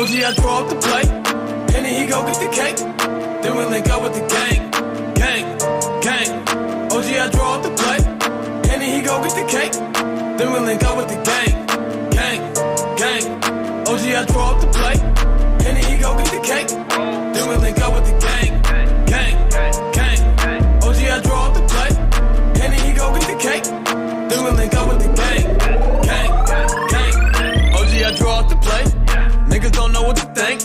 OG, I draw up the plate, and then he go get the cake. Then we link up with the gang, gang, gang. OG, I draw up the plate, and then he go get the cake. Then we link up with the gang, gang, gang. OG, I draw up the plate, and then he go get the cake. Then we link up with the gang, gang, gang. OG, I draw up the plate, and then he go get the cake. Then we link up with the gang, gang, gang. OG, I draw up the plate. Niggas don't know what to think.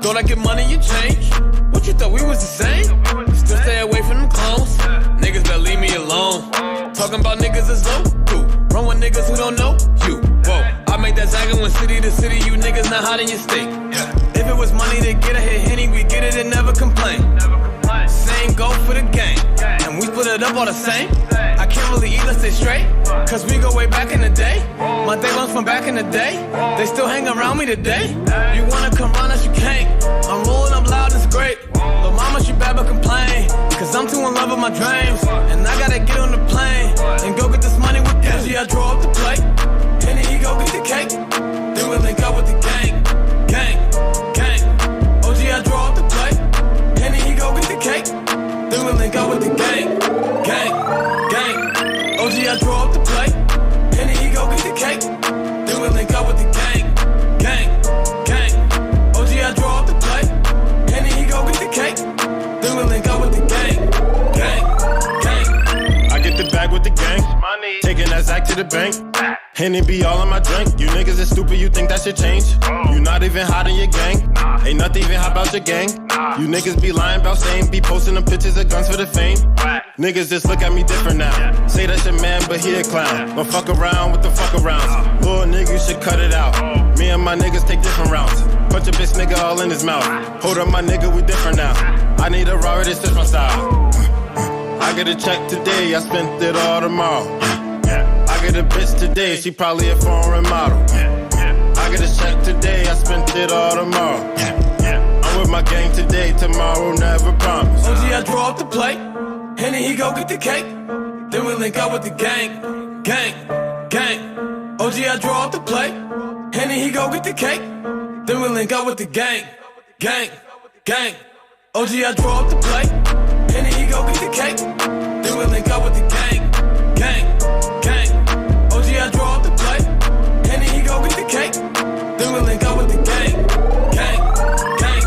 Thought I get money, you change. What you thought we was the same? Still stay away from them clones. Niggas better leave me alone. Talking about niggas is low. Run with niggas who don't know you. Whoa, I made that zagging when city to city. You niggas not hot in your state. If it was money to get a hit Henny, we get it and never complain. Same go for the gang, and we split it up all the same. I can't really eat, let's stay straight, cause we go way back in the day. My day ones from back in the day, they still hang around me today. You wanna come round us, you can't. I'm rolling up loud, it's great. But mama, she bad but complain, cause I'm too in love with my dreams. And I gotta get on the plane, and go get this money with them. I draw up the plate, and then he go get the cake. Then we link up with the gang, gang, gang. OG, I draw up the plate, and then he go get the cake. Then we link up with the gang, gang, gang. OG, I draw up the plate, and then he go get the cake. Then we link up with the gang, gang, gang. OG, I draw up the plate, and then he go get the cake. Then we link up with the gang, gang, gang. I get the bag with the gang, taking that Zach to the bank. Henny be all in my drink. You niggas is stupid, you think that should change? You not even hot in your gang. Ain't nothing even hot about your gang. You niggas be lying about same. Be posting them pictures of guns for the fame. Niggas just look at me different now. Say that's your man, but he a clown. Don't fuck around with the fuck arounds. Little nigga, you should cut it out. Me and my niggas take different routes. Punch a bitch nigga all in his mouth. Hold up my nigga, we different now. I need a Robert, this is my style. I get a check today, I spent it all tomorrow. I get a bitch today, she probably a foreign model. I get a check today, I spent it all tomorrow. I'm with my gang today, tomorrow never promise. OG, I draw up the plate, and then he go get the cake. Then we link up with the gang, gang, gang. OG, I draw up the plate, and then he go get the cake. Then we link up with the gang, gang, gang. OG, I draw up the plate, and then he go get the cake. Then we link up with the gang, gang, gang. OG, I draw up the plate, and then he go get the cake. Then we link up with the gang, gang, gang.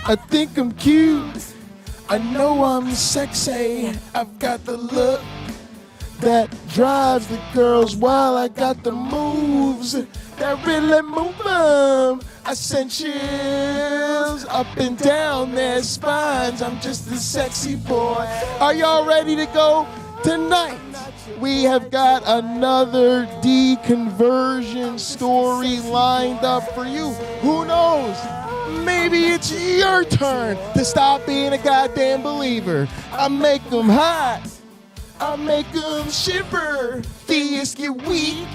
I think I'm cute. I know I'm sexy. I've got the look that drives the girls while I got the moves that really move them. I send chills up and down their spines. I'm just a sexy boy. Are y'all ready to go? Tonight, we have got another deconversion story lined up for you. Who knows? Maybe it's your turn to stop being a goddamn believer. I make them hot. I make them shiver. Theists get weak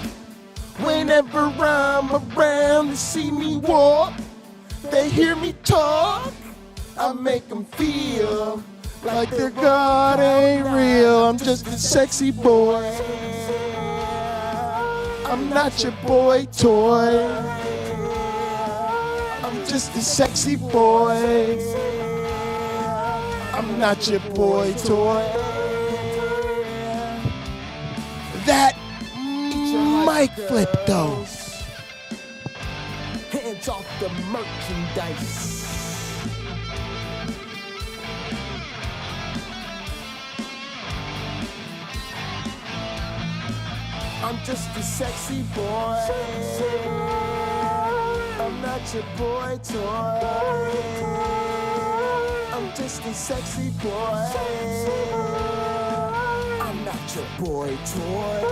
whenever I'm around. They see me walk. They hear me talk. I make them feel like their God ain't real. I'm just a sexy boy. I'm not your boy toy. I'm just a sexy boy. I'm not your boy toy. That mic flip though. Hands off the merchandise. I'm just a sexy boy. I'm not your boy toy. I'm just a sexy boy. I'm not your boy toy.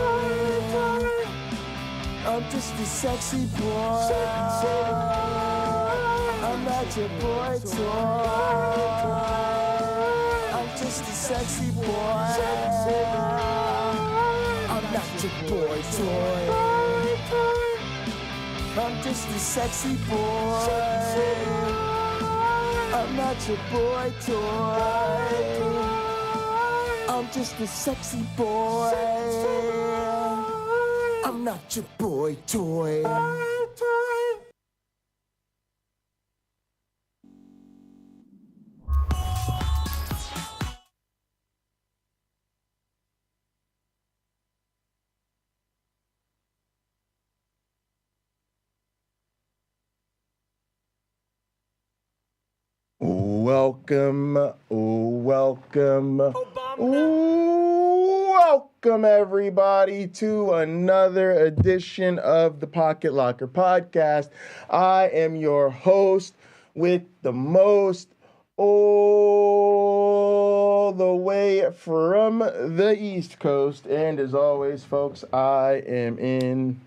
I'm just a sexy boy. I'm not your boy toy. I'm just a sexy boy. I'm not your boy toy. I'm just a sexy boy. I'm not your boy toy. I'm just a sexy boy. I'm not your boy toy. Welcome everybody to another edition of the Pocket Locker Podcast. I am your host with the most, all the way from the East Coast. And as always, folks, I am in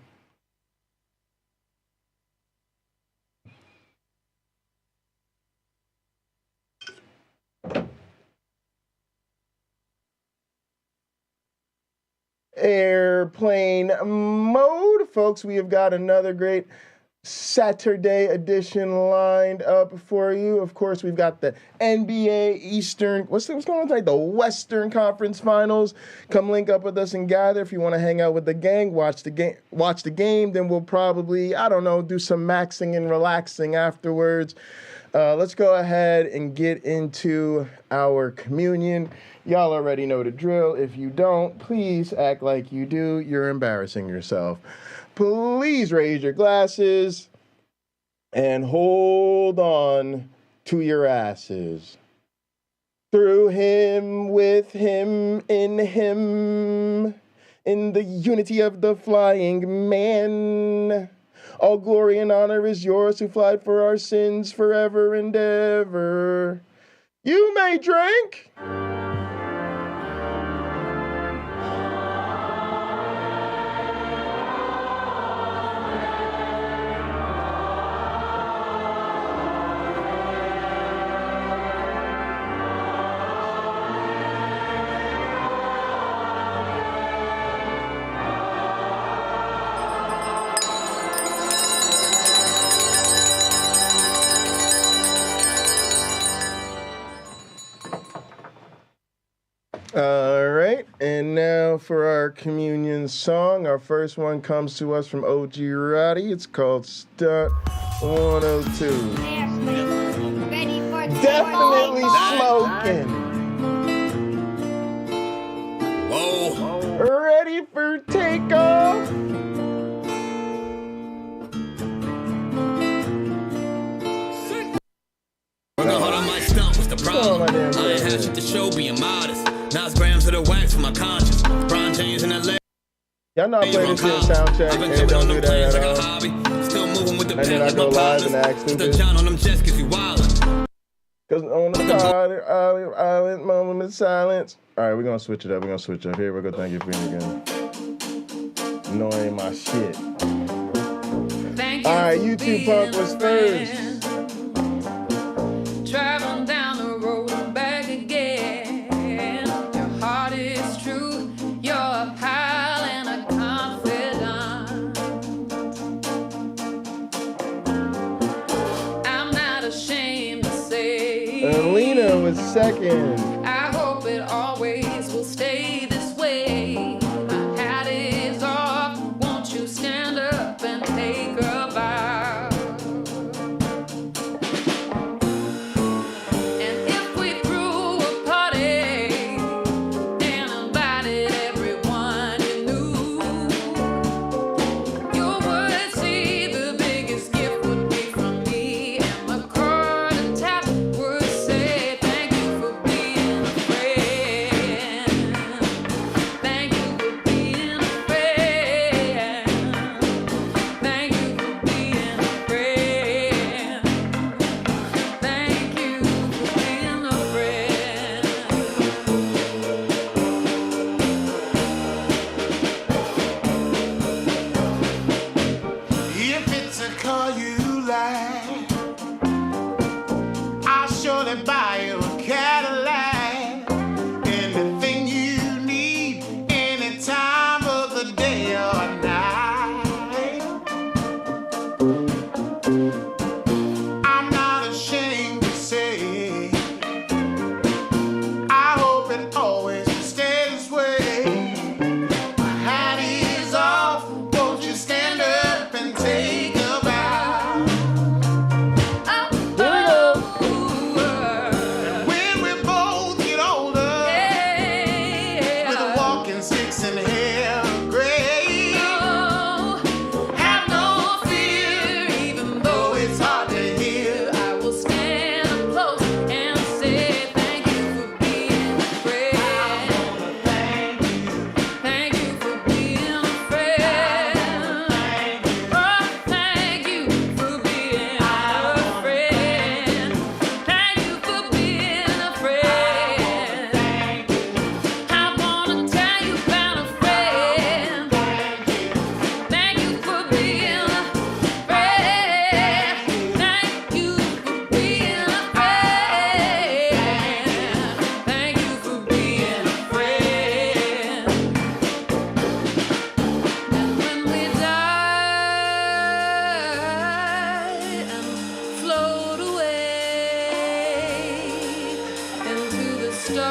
airplane mode. Folks, we have got another great Saturday edition lined up for you. Of course, we've got the NBA Eastern, what's going on tonight? The Western Conference Finals. Come link up with us and gather if you want to hang out with the gang, watch the game, then we'll probably, do some maxing and relaxing afterwards. Let's go ahead and get into our communion. Y'all already know the drill. If you don't, please act like you do. You're embarrassing yourself. Please raise your glasses and hold on to your asses. Through him, with him, in the unity of the flying man. All glory and honor is yours who flied for our sins forever and ever. You may drink. All right, and now for our communion song. Our first one comes to us from OG Roddy. It's called Stunt 102. Definitely smoking. Whoa. Ready for takeoff? Hold on, my stunt was the problem. I ain't had shit to show, being modest. Now it's grams of the wax for my conscience. Brian James in LA. Y'all not playing this in sound check and don't do that at all. Still moving with the And then I go live and act stupid. John on them jets cause you wildin'. Cause on the island, moment of silence. All right, we're gonna switch it up. Here we go. Thank you for being again. Annoying my shit. All right, YouTube Punk was first. Traveling down the road and back again. Your heart is true. You're a pal and a confidant. I'm not ashamed to say. Alina was second. I hope it always will stay this way. My hat is off. Won't you stand up and take a bow? surely buy you a Cadillac. Anything you need, any time of the day or night. I'm not ashamed to say, I hope it always stays this way. My hat is off, won't you stand up and take a bow? When we both get older, with walking sticks and hair gray, have no fear, even though it's hard to hear. I will stand up close and say thank you for being a friend. Thank you for being a friend. Oh, thank you for being a friend. Thank you for being a friend. I wanna tell you about a friend. Thank you for being a friend. Thank you for being a friend. Thank you for being a friend. And when we die and float away into the stars,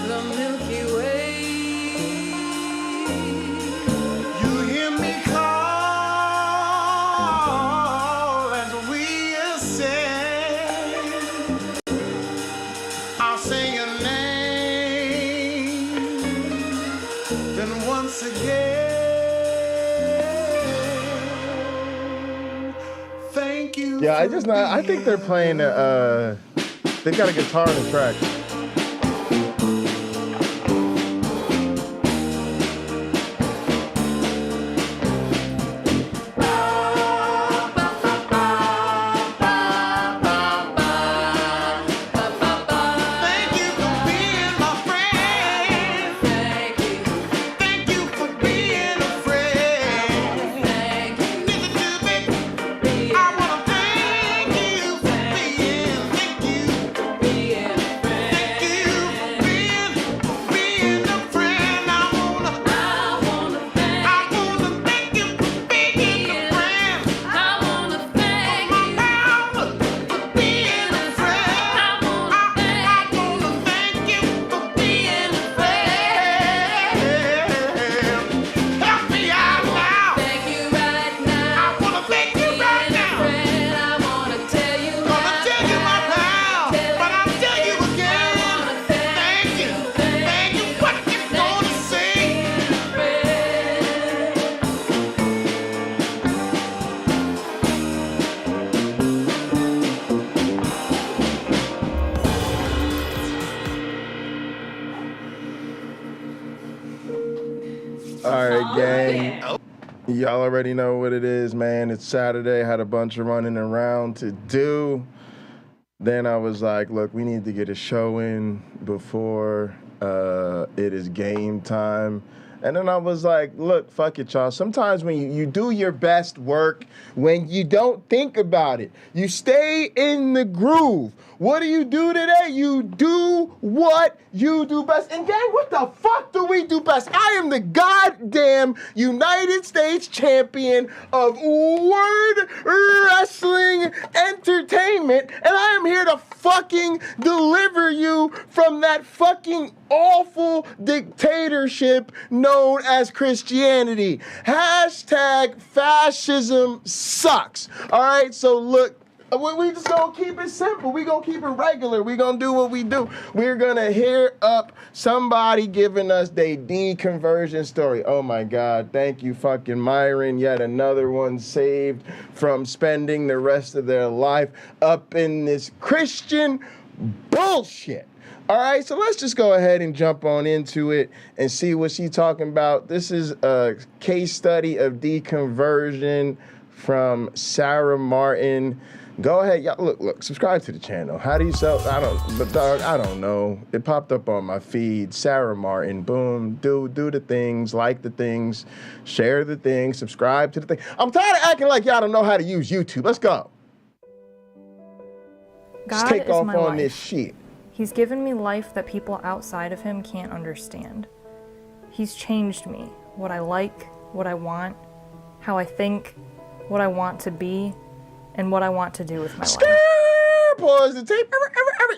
the Milky Way. You hear me call as we ascend. I'll say your name, then once again, thank you. Yeah, I think they're playing. They've got a guitar in the track. Thank you for being my friend. Thank you for being a friend. Listen to me. I wanna thank you for being. Thank you. Thank you for being a friend. I wanna thank you for being a friend. I wanna thank My you. power for being a friend. I wanna thank you for being a friend. Help me out now. Thank you right now. I wanna thank you right now. Friend, I wanna tell you Gonna tell you my pal, but I'll tell you again. Thank you. Thank you. What you gonna say? All right, gang. Y'all already know what it is, man. It's Saturday. Had a bunch of running around to do. Then I was like, look, we need to get a show in before it is game time. And then I was like, look, fuck it, y'all. Sometimes when you do your best work, when you don't think about it, you stay in the groove. What do you do today? You do what you do best. And gang, what the fuck do we do best? I am the goddamn United States champion of word wrestling entertainment, and I am here to fucking deliver you from that fucking awful dictatorship known as Christianity. Hashtag fascism sucks. All right, so look, we just gonna keep it simple. We gonna keep it regular. We gonna do what we do. We're gonna hear up somebody giving us their deconversion story. Oh my God, thank you fucking Myron. Yet another one saved from spending the rest of their life up in this Christian bullshit. All right, so let's just go ahead and jump on into it and see what she's talking about. This is a case study of deconversion from Sara Martin. Go ahead, y'all. Look, subscribe to the channel. How do you sell? I don't know. It popped up on my feed. Sara Martin, boom. Do the things, like the things, share the things, subscribe to the thing. I'm tired of acting like y'all don't know how to use YouTube. Let's go. Just God take is off my on life. this shit. He's given me life that people outside of him can't understand. He's changed me, what I like, what I want, how I think, what I want to be, and what I want to do with my life. Pause the tape.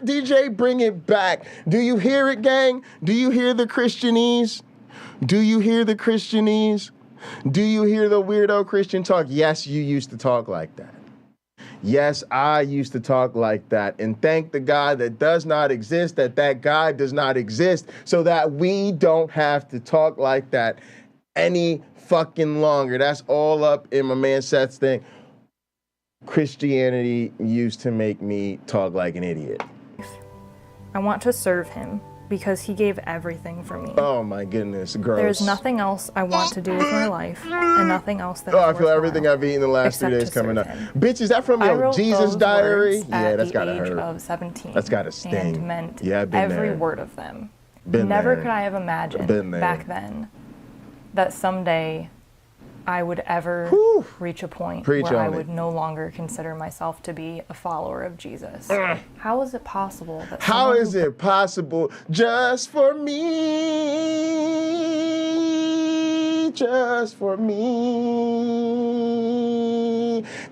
DJ, bring it back. Do you hear it, gang? Do you hear the Christianese? Do you hear the Christianese? Do you hear the weirdo Christian talk? Yes, you used to talk like that. Yes, I used to talk like that. And thank the God that does not exist, that God does not exist, so that we don't have to talk like that any fucking longer. That's all up in my man Seth's thing. Christianity used to make me talk like an idiot. I want to serve him because he gave everything for me. Oh my goodness, gross. There's nothing else I want to do with my life, and nothing else that I is feel worthwhile everything I've eaten the last 3 except days to coming up. serve him. Bitch, is that from I your wrote Jesus those diary? words Yeah, at that's the gotta age hurt. of 17. That's gotta sting. And meant Yeah, I've been every there. word of them. Been Never there. could I have imagined Been there. back then that someday I would ever reach a point Preach where I on it. would no longer consider myself to be a follower of Jesus. How is it possible that How someone is who it possible just for me? Just for me.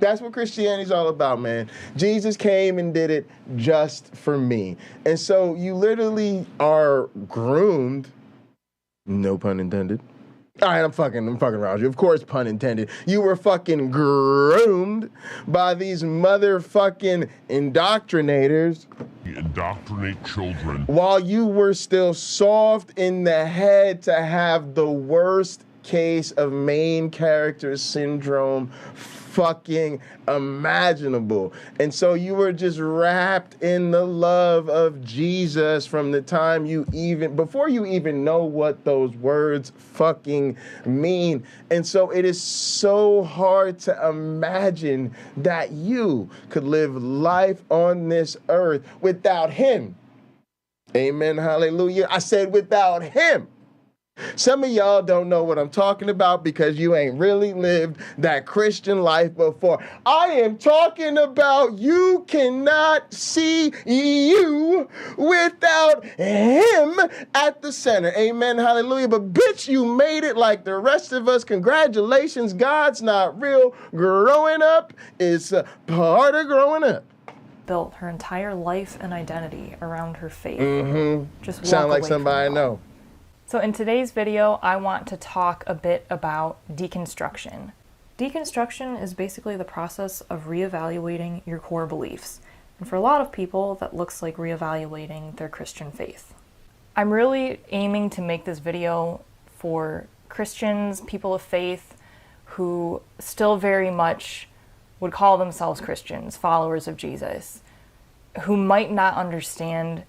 That's what Christianity's all about, man. Jesus came and did it just for me. And so you literally are groomed, no pun intended. All right, I'm fucking around you. Of course, pun intended. You were fucking groomed by these motherfucking indoctrinators Indoctrinate children. while you were still soft in the head to have the worst case of main character syndrome fucking imaginable. And so you were just wrapped in the love of Jesus from the time before you even know what those words fucking mean. And so it is so hard to imagine that you could live life on this earth without him. Amen, hallelujah. I said without him. Some of y'all don't know what I'm talking about because you ain't really lived that Christian life before. I am talking about you cannot see you without him at the center. Amen, hallelujah. But bitch, you made it like the rest of us. Congratulations, God's not real. Growing up is a part of growing up. built her entire life and identity around her faith. Just walk Sound like away somebody I from it all. know. So in today's video, I want to talk a bit about deconstruction. Deconstruction is basically the process of reevaluating your core beliefs. And for a lot of people, that looks like reevaluating their Christian faith. I'm really aiming to make this video for Christians, people of faith, who still very much would call themselves Christians, followers of Jesus, who might not understand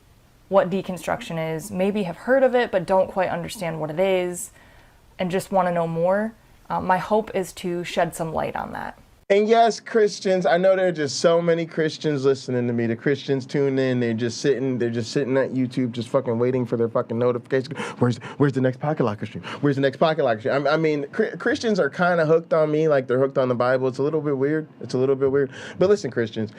what deconstruction is, maybe have heard of it but don't quite understand what it is, and just want to know more. My hope is to shed some light on that. And yes, Christians, I know there are just so many Christians listening to me. The Christians tune in, they're just sitting at YouTube, just fucking waiting for their fucking notification. Where's the next Pocket Locker stream? Where's the next Pocket Locker stream? I mean, Christians are kind of hooked on me like they're hooked on the Bible. It's a little bit weird. But listen, Christians,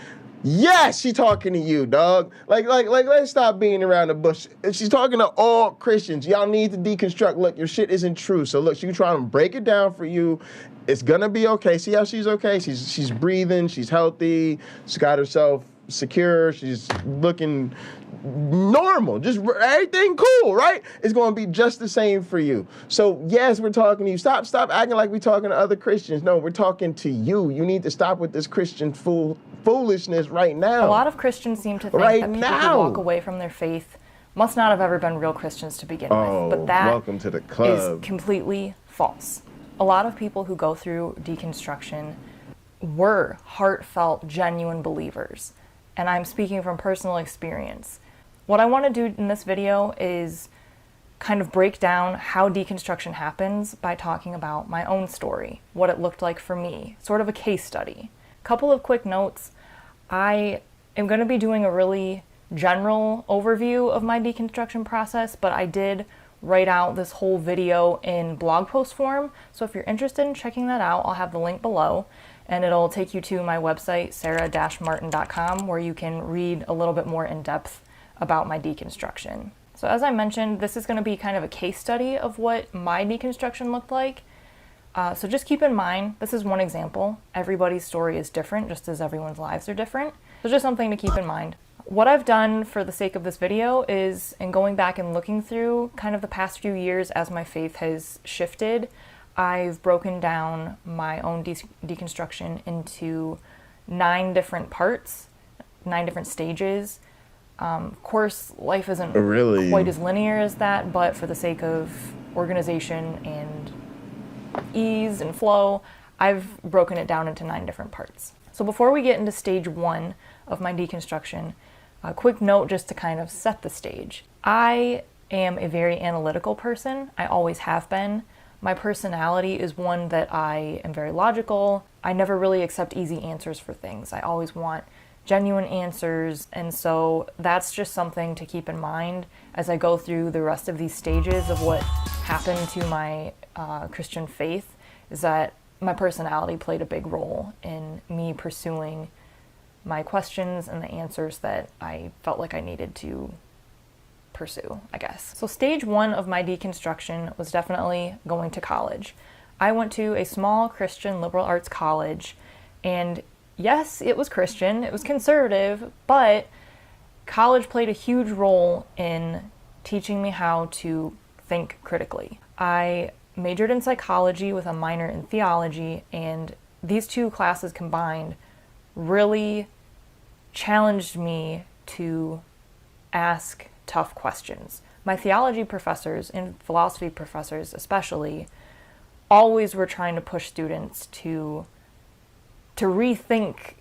yes, she's talking to you, dog. Like, let's stop beating around the bush. She's talking to all Christians. Y'all need to deconstruct. Look, your shit isn't true. So look, she's trying to break it down for you. It's gonna be okay. See how she's okay? She's breathing. She's healthy. She's got herself secure. She's looking normal. Just everything cool, right? It's gonna be just the same for you. So yes, we're talking to you. Stop acting like we're talking to other Christians. No, we're talking to you. You need to stop with this Christian foolishness right now. A lot of Christians seem to think Right that people now. who walk away from their faith must not have ever been real Christians to begin Oh, with, but that welcome to the club. is completely false. A lot of people who go through deconstruction were heartfelt, genuine believers, and I'm speaking from personal experience. What I want to do in this video is kind of break down how deconstruction happens by talking about my own story, what it looked like for me, sort of a case study. Couple of quick notes. I am going to be doing a really general overview of my deconstruction process, but I did write out this whole video in blog post form. So if you're interested in checking that out, I'll have the link below. and it'll take you to my website, sara-martin.com, where you can read a little bit more in depth about my deconstruction. So as I mentioned, this is going to be kind of a case study of what my deconstruction looked like. So just keep in mind, this is one example. Everybody's story is different, just as everyone's lives are different. So just something to keep in mind. What I've done for the sake of this video is, in going back and looking through kind of the past few years as my faith has shifted, I've broken down my own deconstruction into 9 different parts, 9 different stages. Of course, life isn't Really? quite as linear as that, but for the sake of organization and ease and flow, I've broken it down into 9 different parts. So before we get into stage 1 of my deconstruction, a quick note just to kind of set the stage. I am a very analytical person. I always have been. My personality is one that I am very logical. I never really accept easy answers for things. I always want genuine answers, and so that's just something to keep in mind as I go through the rest of these stages of what happened to my Christian faith, is that my personality played a big role in me pursuing my questions and the answers that I felt like I needed to pursue, I guess. So stage 1 of my deconstruction was definitely going to college. I went to a small Christian liberal arts college, and yes, it was Christian, it was conservative, but college played a huge role in teaching me how to think critically. I majored in psychology with a minor in theology, and these 2 classes combined really challenged me to ask tough questions. My theology professors and philosophy professors especially always were trying to push students to rethink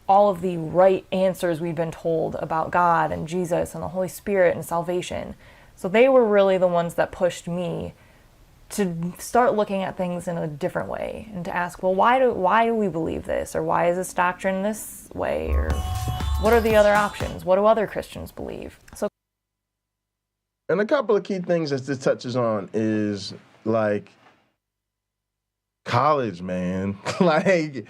all of the right answers we've been told about God and Jesus and the Holy Spirit and salvation. So they were really the ones that pushed me to start looking at things in a different way and to ask, well, why do we believe this? Or why is this doctrine this way? Or what are the other options? What do other Christians believe? So, And a couple of key things that this touches on is, like, college, man. Like,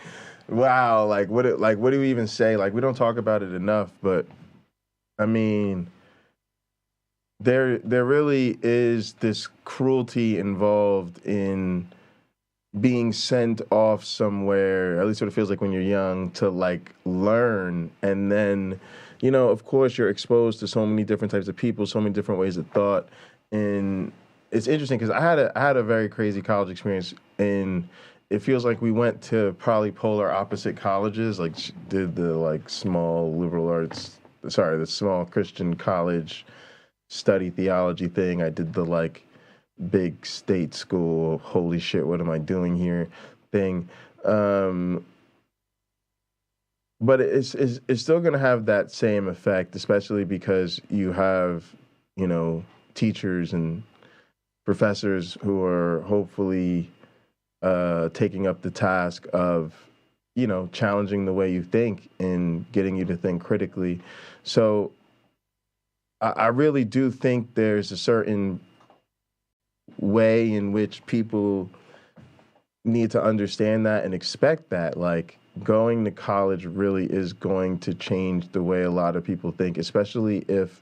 wow, like what do we even say? Like, we don't talk about it enough, but I mean, there really is this cruelty involved in being sent off somewhere, at least what it feels like when you're young, to like learn. And then, you know, of course you're exposed to so many different types of people, so many different ways of thought. And it's interesting because I had a very crazy college experience, and it feels like we went to probably polar opposite colleges, like did the like small the small Christian college study theology thing. I did the like big state school, holy shit, what am I doing here thing. But it's still going to have that same effect, especially because you have, you know, teachers and professors who are hopefully taking up the task of, you know, challenging the way you think and getting you to think critically. So I really do think there's a certain way in which people need to understand that and expect that. Like, going to college really is going to change the way a lot of people think, especially if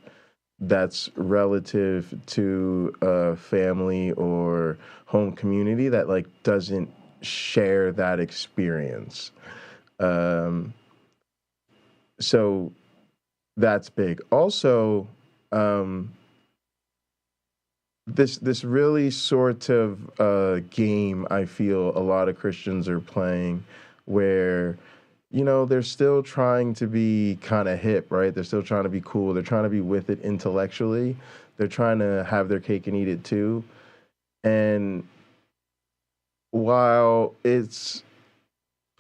that's relative to a family or home community that like doesn't share that experience. So that's big. Also, this really sort of game I feel a lot of Christians are playing, where, you know, they're still trying to be kind of hip, right? They're still trying to be cool. They're trying to be with it intellectually. They're trying to have their cake and eat it too. And while it's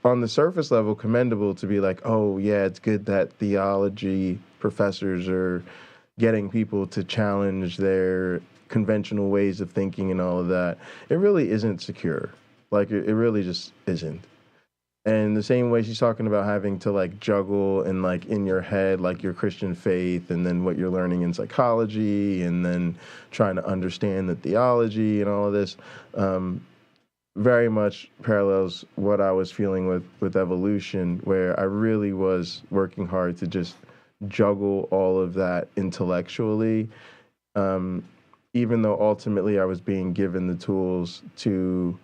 on the surface level commendable to be like, oh yeah, it's good that theology professors are getting people to challenge their conventional ways of thinking and all of that, it really isn't secure. Like, it really just isn't. And the same way she's talking about having to like juggle and like in your head, like your Christian faith and then what you're learning in psychology and then trying to understand the theology and all of this. very much parallels what I was feeling with evolution, where I really was working hard to just juggle all of that intellectually, even though ultimately I was being given the tools to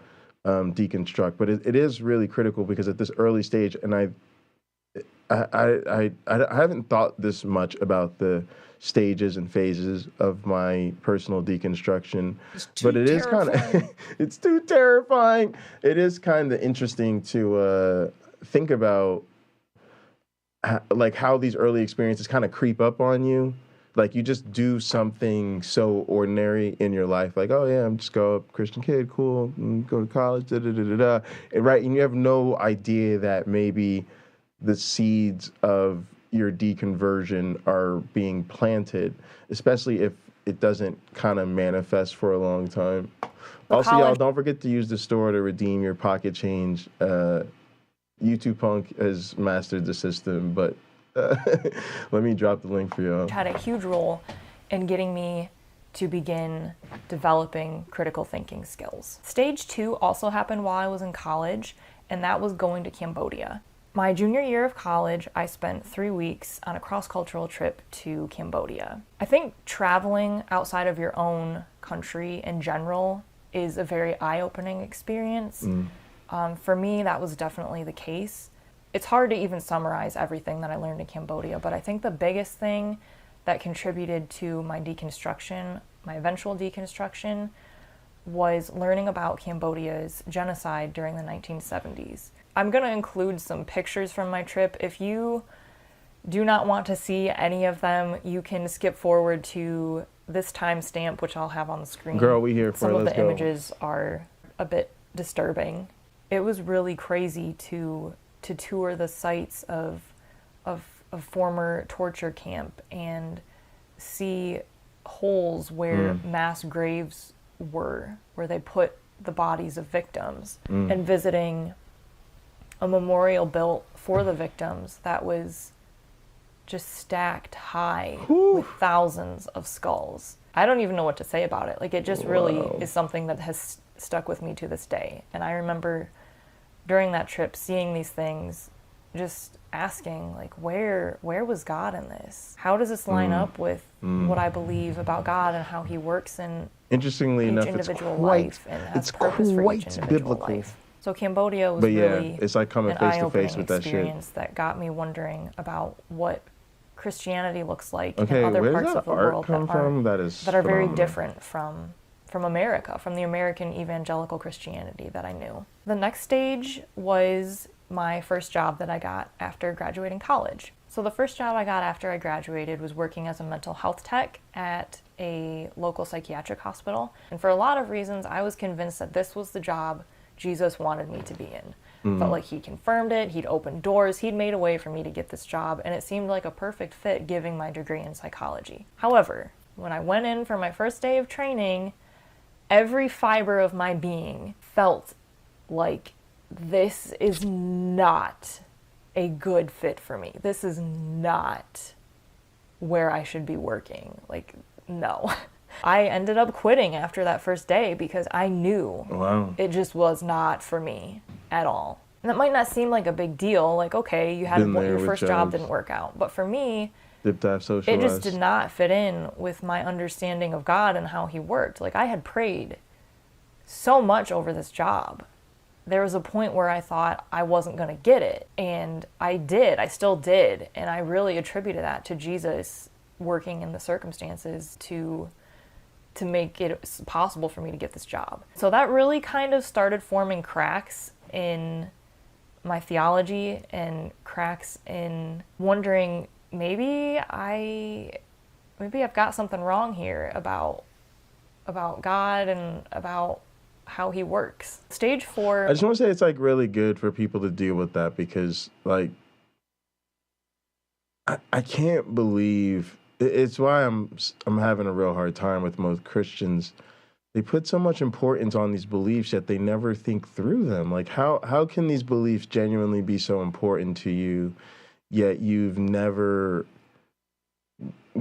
deconstruct. But it is really critical because at this early stage, and I haven't thought this much about the stages and phases of my personal deconstruction, but it is kind of it's too terrifying. It is kind of interesting to think about like how these early experiences kind of creep up on you. Like you just do something so ordinary in your life, like, oh yeah, I'm just go up, Christian kid, cool, go to college, da da da da da, and right, and you have no idea that maybe the seeds of your deconversion are being planted, especially if it doesn't kind of manifest for a long time. Also, y'all, don't forget to use the store to redeem your pocket change. YouTube Punk has mastered the system, but let me drop the link for y'all. Had a huge role in getting me to begin developing critical thinking skills. Stage 2 also happened while I was in college, and that was going to Cambodia. My junior year of college, I spent 3 weeks on a cross-cultural trip to Cambodia. I think traveling outside of your own country in general is a very eye-opening experience. For me, that was definitely the case. It's hard to even summarize everything that I learned in Cambodia, but I think the biggest thing that contributed to my deconstruction, my eventual deconstruction, was learning about Cambodia's genocide during the 1970s. I'm going to include some pictures from my trip. If you do not want to see any of them, you can skip forward to this timestamp, which I'll have on the screen. Girl, we here for Some it. of Let's the go. images are a bit disturbing. It was really crazy to tour the sites of a former torture camp and see holes where mass graves were, where they put the bodies of victims, and visiting a memorial built for the victims that was just stacked high with thousands of skulls. I don't even know what to say about it. Like, it just really is something that has stuck with me to this day. And I remember during that trip seeing these things, just asking, like, where was God in this? How does this line up with what I believe about God and how he works in Interestingly each enough, individual it's quite, life and has it's purpose for each quite individual biblical. life. So Cambodia was But yeah, really it's like coming an face to eye-opening face with that shit. experience that got me wondering about what Christianity looks like Okay, in other where's parts that of the art world come from? That is that are very phenomenal. different from America, from the American evangelical Christianity that I knew. The next stage was my first job that I got after graduating college. So the first job I got after I graduated was working as a mental health tech at a local psychiatric hospital. And for a lot of reasons, I was convinced that this was the job Jesus wanted me to be in. Felt like he confirmed it, he'd opened doors, he'd made a way for me to get this job, and it seemed like a perfect fit given my degree in psychology. However, when I went in for my first day of training, every fiber of my being felt like this is not a good fit for me. This is not where I should be working. Like, no. I ended up quitting after that first day because I knew it just was not for me at all. And that might not seem like a big deal. Like, okay, you had your first job didn't work out. But for me, it just did not fit in with my understanding of God and how he worked. Like, I had prayed so much over this job. There was a point where I thought I wasn't going to get it. And I did. I still did. And I really attributed that to Jesus working in the circumstances to make it possible for me to get this job. So that really kind of started forming cracks in my theology and cracks in wondering, maybe I've got something wrong here about God and about how he works. Stage 4. I just want to say it's like really good for people to deal with that because like I can't believe it's why I'm having a real hard time with most Christians. They put so much importance on these beliefs yet they never think through them. Like how can these beliefs genuinely be so important to you yet you've never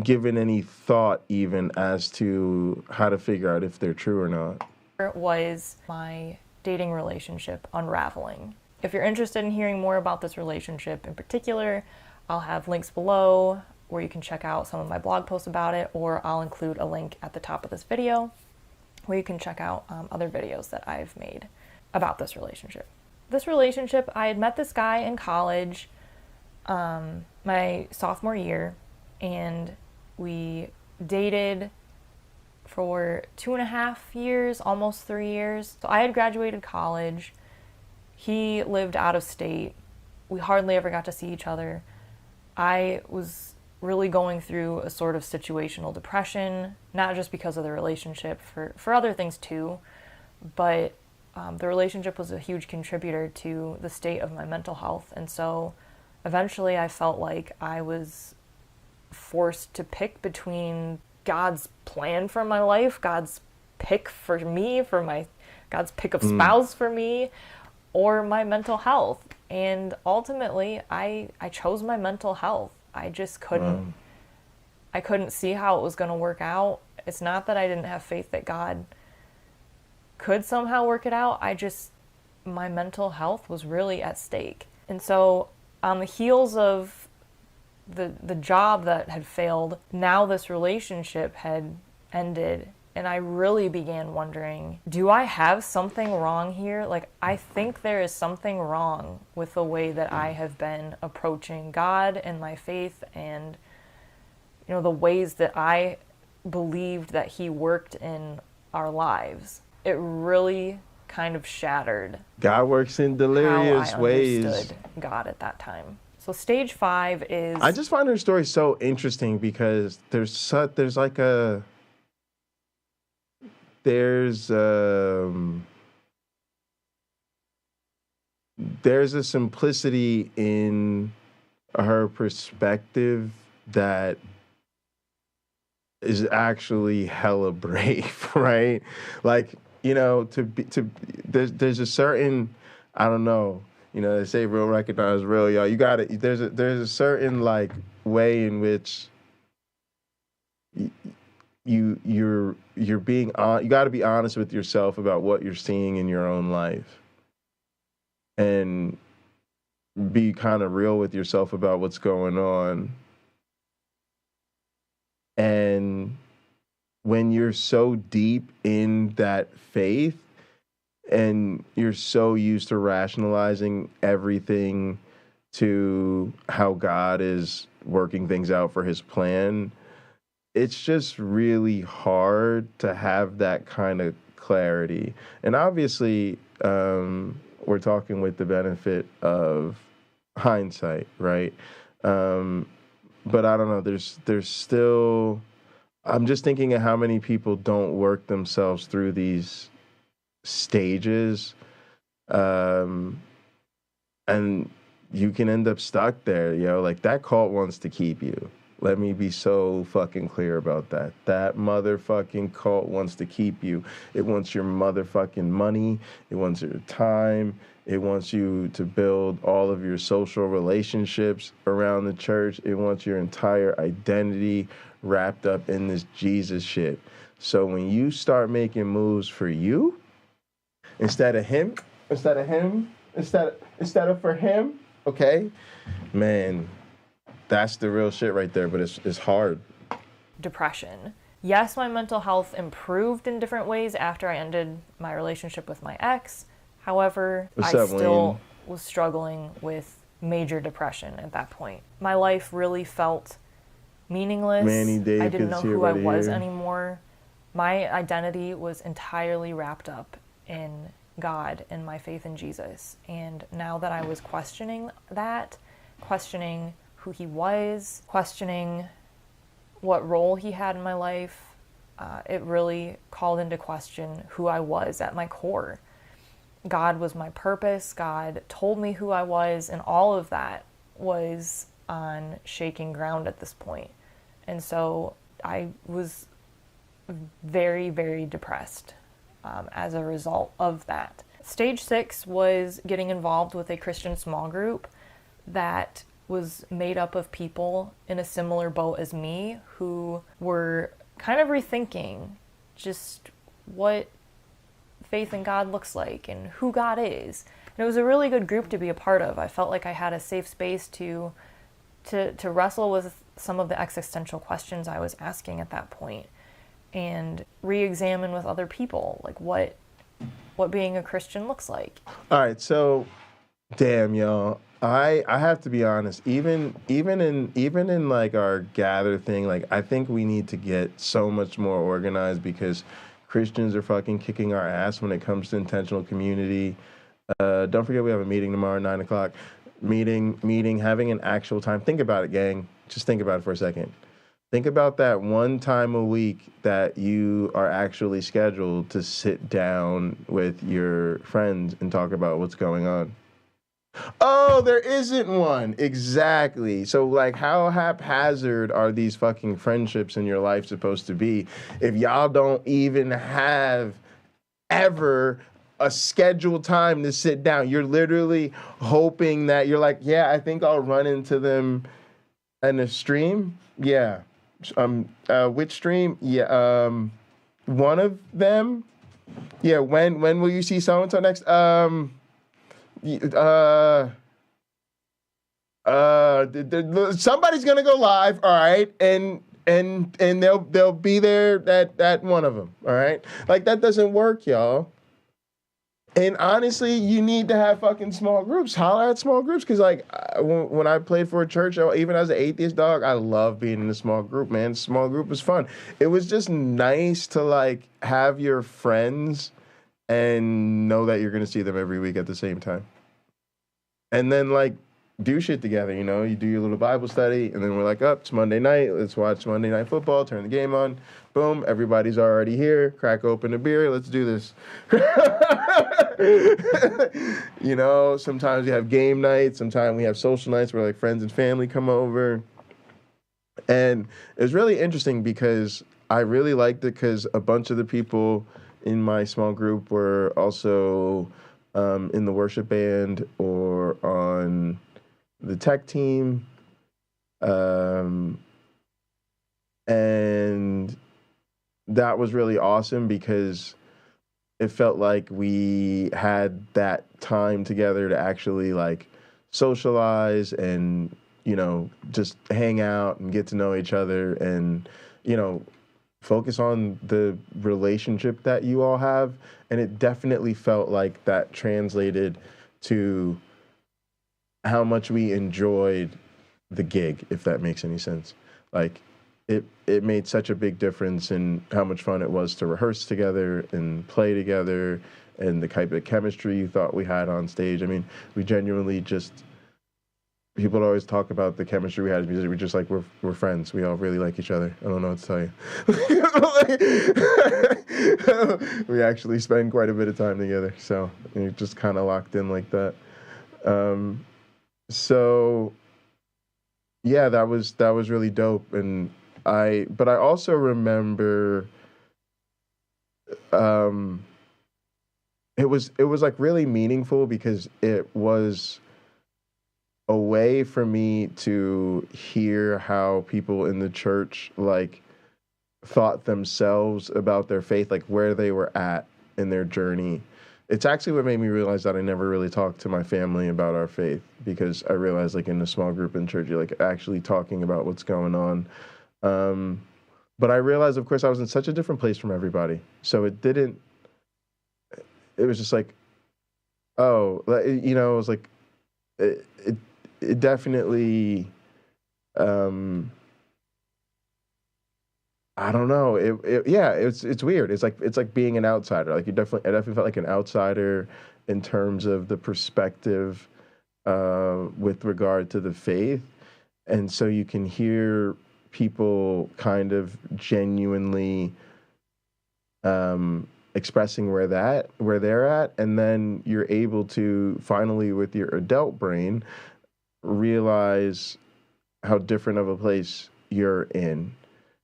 given any thought even as to how to figure out if they're true or not? Was my dating relationship unraveling. If you're interested in hearing more about this relationship in particular, I'll have links below where you can check out some of my blog posts about it, or I'll include a link at the top of this video where you can check out other videos that I've made about this relationship. This relationship, I had met this guy in college my sophomore year, and we dated for 2.5 years, almost 3 years. So I had graduated college. He lived out of state. We hardly ever got to see each other. I was really going through a sort of situational depression, not just because of the relationship, for other things too, but the relationship was a huge contributor to the state of my mental health. And so eventually I felt like I was forced to pick between God's plan for my life, God's pick for me, God's pick of spouse for me, or my mental health. And ultimately I chose my mental health. I just couldn't see how it was going to work out. It's not that I didn't have faith that God could somehow work it out. My mental health was really at stake. And so on the heels of the job that had failed, now this relationship had ended, and I really began wondering, do I have something wrong here? Like, I think there is something wrong with the way that I have been approaching God and my faith, and the ways that I believed that he worked in our lives. It really kind of shattered God works in delirious how I ways. understood God at that time. So stage 5 is... I just find her story so interesting because there's a simplicity in her perspective that is actually hella brave, right? Like, there's a certain, I don't know, they say real recognize real, y'all. You got it. There's a certain like way in which you're being on. You got to be honest with yourself about what you're seeing in your own life, and be kind of real with yourself about what's going on. And when you're so deep in that faith, and you're so used to rationalizing everything to how God is working things out for his plan, it's just really hard to have that kind of clarity. And obviously, we're talking with the benefit of hindsight, right? But I don't know, there's still, I'm just thinking of how many people don't work themselves through these stages, and you can end up stuck there, like that cult wants to keep you. Let me be so fucking clear about that. That motherfucking cult wants to keep you. It wants your motherfucking money. It wants your time. It wants you to build all of your social relationships around the church. It wants your entire identity wrapped up in this Jesus shit. So when you start making moves for you, instead of for him, okay, man, that's the real shit right there, but it's hard. Depression. Yes, my mental health improved in different ways after I ended my relationship with my ex. However, I still was struggling with major depression at that point. My life really felt meaningless. I didn't know who I was anymore. My identity was entirely wrapped up in God and my faith in Jesus. And now that I was questioning who he was, questioning what role he had in my life, it really called into question who I was at my core. God was my purpose. God told me who I was, and all of that was on shaking ground at this point. And so I was very, very depressed as a result of that. Stage 6 was getting involved with a Christian small group that was made up of people in a similar boat as me who were kind of rethinking just what faith in God looks like and who God is. And it was a really good group to be a part of. I felt like I had a safe space to wrestle with some of the existential questions I was asking at that point and re-examine with other people, like what being a Christian looks like. All right, so damn, y'all. I have to be honest. Even in like our gather thing, like I think we need to get so much more organized because Christians are fucking kicking our ass when it comes to intentional community. Don't forget we have a meeting tomorrow, 9 o'clock. Meeting, having an actual time. Think about it, gang. Just think about it for a second. Think about that one time a week that you are actually scheduled to sit down with your friends and talk about what's going on. Oh, there isn't one. Exactly. So, like, how haphazard are these fucking friendships in your life supposed to be if y'all don't even have ever a scheduled time to sit down? You're literally hoping that you're like, yeah, I think I'll run into them in a stream. Yeah. Which stream? Yeah. One of them. Yeah. When will you see so and so next? Somebody's gonna go live, all right, and they'll be there at one of them, all right. Like that doesn't work, y'all. And honestly, you need to have fucking small groups. Holler at small groups, because like when I played for a church, even as an atheist dog, I love being in a small group, man. Small group was fun. It was just nice to like have your friends and know that you're gonna see them every week at the same time. And then like do shit together, you know? You do your little Bible study, and then we're like, it's Monday night, let's watch Monday Night Football, turn the game on, boom, everybody's already here, crack open a beer, let's do this. You know, sometimes we have game nights, sometimes we have social nights where like friends and family come over. And it was really interesting because I really liked it because a bunch of the people in my small group were also in the worship band or on the tech team. And that was really awesome because it felt like we had that time together to actually like socialize and, you know, just hang out and get to know each other and, you know, focus on the relationship that you all have. And it definitely felt like that translated to how much we enjoyed the gig, if that makes any sense. Like it made such a big difference in how much fun it was to rehearse together and play together and the type of chemistry you thought we had on stage. I mean, we genuinely just, people would always talk about the chemistry we had. We're just like, we're friends. We all really like each other. I don't know what to tell you. We actually spend quite a bit of time together. So it just kind of locked in like that. So yeah, that was really dope. But I also remember, it was like really meaningful because it was a way for me to hear how people in the church like thought themselves about their faith, like where they were at in their journey. It's actually what made me realize that I never really talked to my family about our faith, because I realized like in a small group in church, you're like actually talking about what's going on. But I realized, of course, I was in such a different place from everybody. So it was just like, oh, you know, it was like, it definitely, I don't know. It's weird. It's like being an outsider. Like I definitely felt like an outsider in terms of the perspective with regard to the faith. And so you can hear people kind of genuinely expressing where they're at, and then you're able to finally, with your adult brain, realize how different of a place you're in.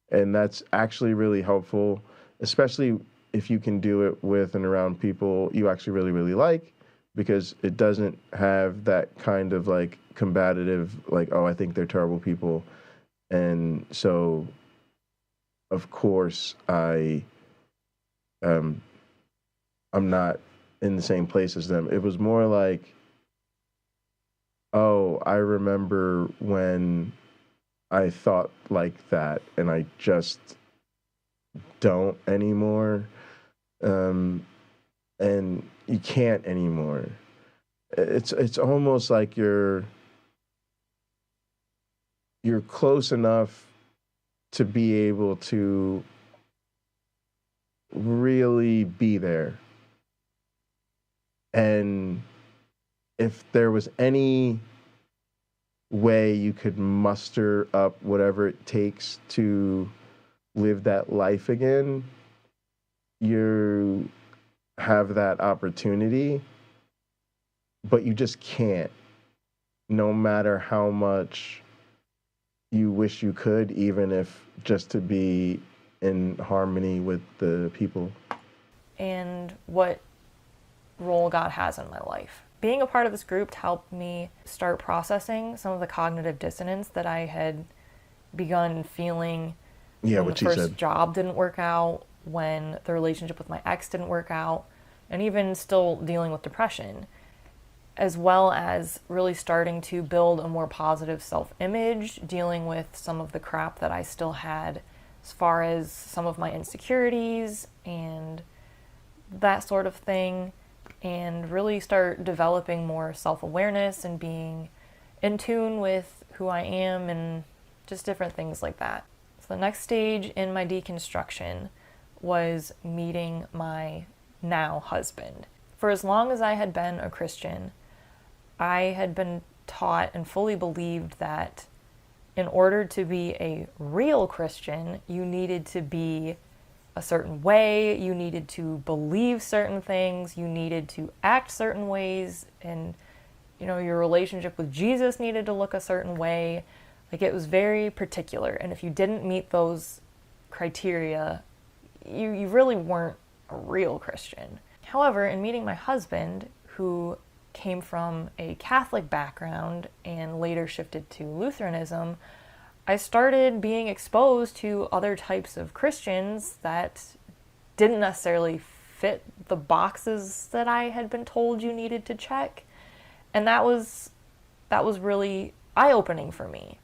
And that's actually really helpful, especially if you can do it with and around people you actually really, really like, because it doesn't have that kind of like combative, like, oh, I think they're terrible people. And so, of course, I I'm not in the same place as them. It was more like, oh, I remember when I thought like that, and I just don't anymore. And you can't anymore. It's almost like you're close enough to be able to really be there. And if there was any way you could muster up whatever it takes to live that life again, you have that opportunity, but you just can't, no matter how much you wish you could, even if just to be in harmony with the people. And what role God has in my life. Being a part of this group helped me start processing some of the cognitive dissonance that I had begun feeling when the first job didn't work out, when the relationship with my ex didn't work out, and even still dealing with depression, as well as really starting to build a more positive self-image, dealing with some of the crap that I still had as far as some of my insecurities and that sort of thing, and really start developing more self-awareness and being in tune with who I am and just different things like that. So the next stage in my deconstruction was meeting my now husband. For as long as I had been a Christian, I had been taught and fully believed that in order to be a real Christian, you needed to be a certain way, you needed to believe certain things, you needed to act certain ways, and your relationship with Jesus needed to look a certain way. Like, it was very particular, and if you didn't meet those criteria, you really weren't a real Christian. However, in meeting my husband, who came from a Catholic background and later shifted to Lutheranism, I started being exposed to other types of Christians that didn't necessarily fit the boxes that I had been told you needed to check. And that was really eye-opening for me.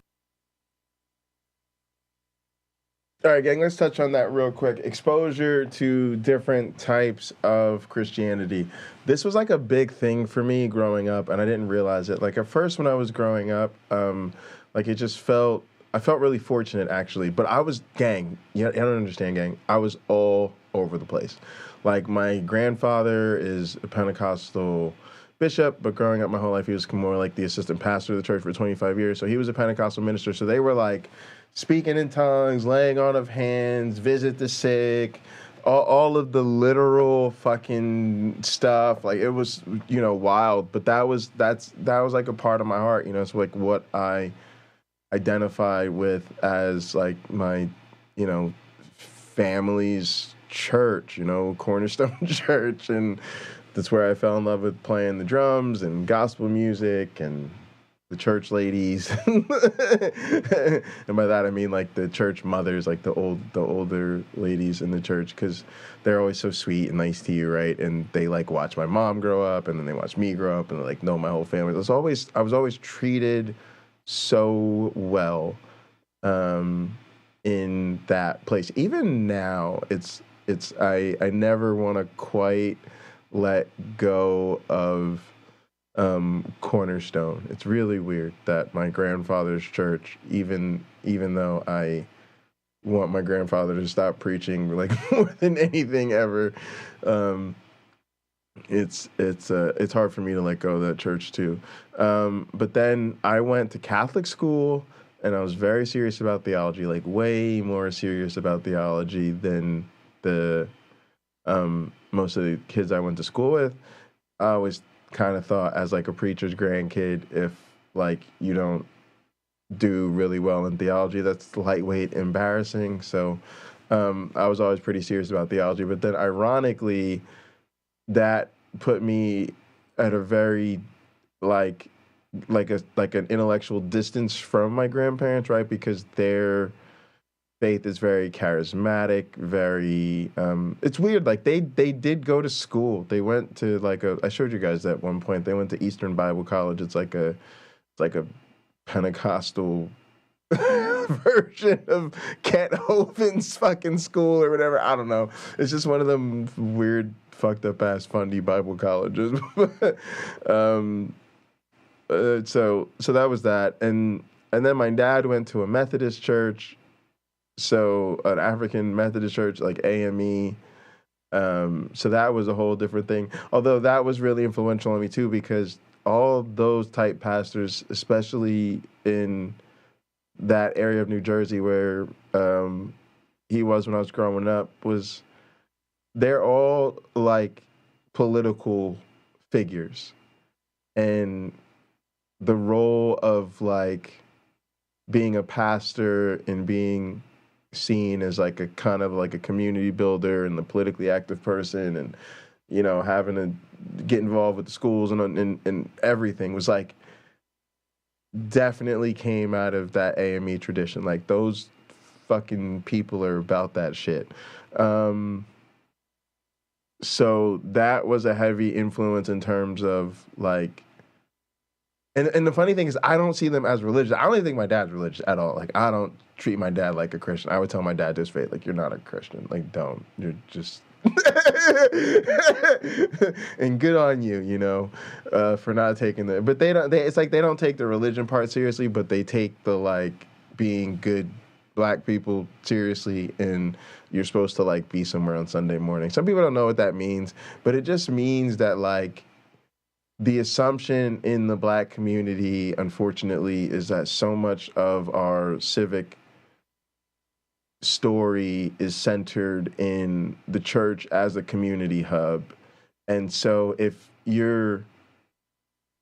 All right, gang, let's touch on that real quick. Exposure to different types of Christianity. This was like a big thing for me growing up, and I didn't realize it. Like, at first when I was growing up, I felt really fortunate, actually. But I was, gang, I don't understand, gang. I was all over the place. Like, my grandfather is a Pentecostal bishop, but growing up my whole life, he was more like the assistant pastor of the church for 25 years. So he was a Pentecostal minister. So they were like speaking in tongues, laying on of hands, visit the sick, all of the literal fucking stuff. Like, it was, wild. But that was like a part of my heart, it's like what I identify with as like my, family's church, Cornerstone Church. And that's where I fell in love with playing the drums and gospel music and the church ladies. And by that I mean like the church mothers, like the older ladies in the church, because they're always so sweet and nice to you, right? And they like watch my mom grow up, and then they watch me grow up, and they like know my whole family. I was always treated so well in that place. Even now, I never want to quite let go of Cornerstone. It's really weird that my grandfather's church, even though I want my grandfather to stop preaching like more than anything ever, it's hard for me to let go of that church too. But then I went to Catholic school, and I was very serious about theology, like way more serious about theology than the most of the kids I went to school with. I always kind of thought, as like a preacher's grandkid, if like you don't do really well in theology, that's lightweight embarrassing. So I was always pretty serious about theology. But then ironically, that put me at a very like an intellectual distance from my grandparents, right? Because their faith is very charismatic, very it's weird. Like they did go to school. They went to like I showed you guys that one point. They went to Eastern Bible College. It's like a Pentecostal version of Kent Hovind's fucking school or whatever. I don't know. It's just one of them weird fucked up ass fundy Bible colleges. So that was that. And then my dad went to a Methodist church. So an African Methodist church, like AME. So that was a whole different thing. Although that was really influential on me too, because all those type pastors, especially in that area of New Jersey where he was when I was growing up, they're all like political figures. And the role of like being a pastor and being seen as like a kind of like a community builder and the politically active person, and you know, having to get involved with the schools and everything was like definitely came out of that AME tradition. Like those fucking people are about that shit. So that was a heavy influence in terms of like, and the funny thing is, I don't see them as religious. I don't even think my dad's religious at all. Like, I don't treat my dad like a Christian. I would tell my dad to his face, like, you're not a Christian. Like, don't. You're just... and good on you, you know, for not taking the... But it's like they don't take the religion part seriously, but they take the, like, being good black people seriously, and you're supposed to, like, be somewhere on Sunday morning. Some people don't know what that means, but it just means that, like, the assumption in the black community, unfortunately, is that so much of our civic story is centered in the church as a community hub. And so if you're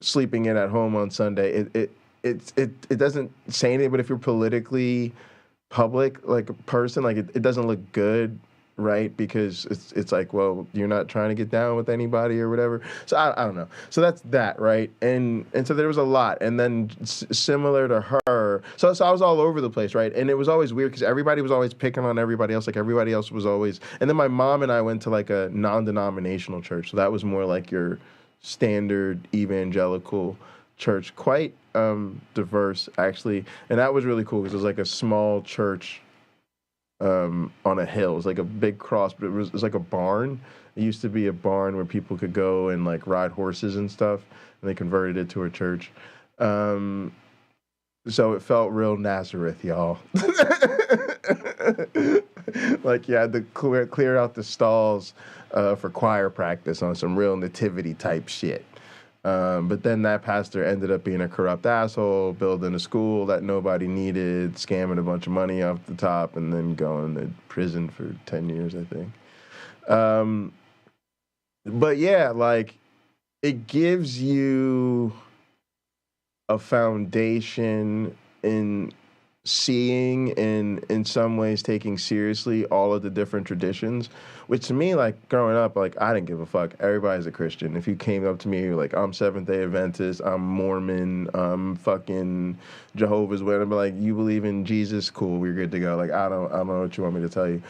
sleeping in at home on Sunday, it doesn't say anything, but if you're politically public, like a person, like it doesn't look good, right? Because it's like, well, you're not trying to get down with anybody or whatever. So I don't know. So that's that, right? And so there was a lot. And then similar to her, so I was all over the place, right? And it was always weird because everybody was always picking on everybody else. Like everybody else was always, and then my mom and I went to like a non-denominational church. So that was more like your standard evangelical church, quite diverse actually. And that was really cool because it was like a small church on a hill. It was like a big cross, but it was like a barn. It used to be a barn where people could go and like ride horses and stuff, and they converted it to a church. So it felt real Nazareth, y'all. Like you had to clear out the stalls for choir practice on some real nativity type shit. But then that pastor ended up being a corrupt asshole, building a school that nobody needed, scamming a bunch of money off the top, and then going to prison for 10 years, I think. But yeah, like, it gives you a foundation in seeing and in some ways taking seriously all of the different traditions, which to me, like growing up, like I didn't give a fuck. Everybody's a Christian. If you came up to me, you're like, I'm Seventh-day Adventist, I'm Mormon, I'm fucking Jehovah's Witness, but like, you believe in Jesus, cool, we're good to go. Like, I don't know what you want me to tell you.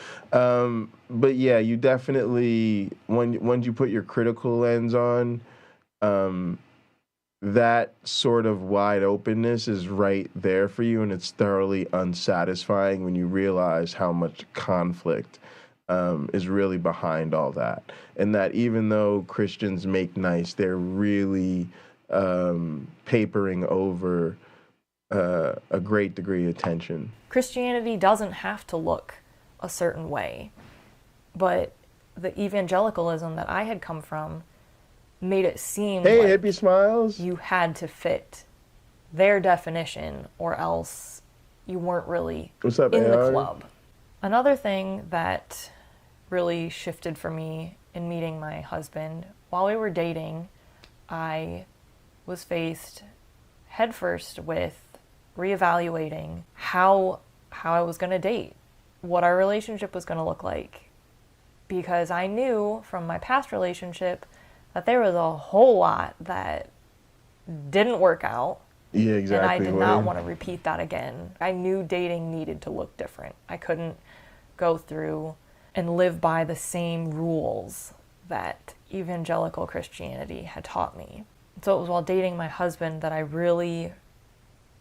But yeah, you definitely, when you put your critical lens on, that sort of wide openness is right there for you, and it's thoroughly unsatisfying when you realize how much conflict is really behind all that. And that even though Christians make nice, they're really papering over a great degree of tension. Christianity doesn't have to look a certain way, but the evangelicalism that I had come from made it seem hey, like hippie smiles. You had to fit their definition or else you weren't really What's up, in AR? the club. Another thing that really shifted for me in meeting my husband, while we were dating, I was faced headfirst with reevaluating how I was going to date, what our relationship was going to look like. Because I knew from my past relationship that there was a whole lot that didn't work out, Yeah, exactly. And I did not want to repeat that again. I knew dating needed to look different. I couldn't go through and live by the same rules that evangelical Christianity had taught me. So it was while dating my husband that I really,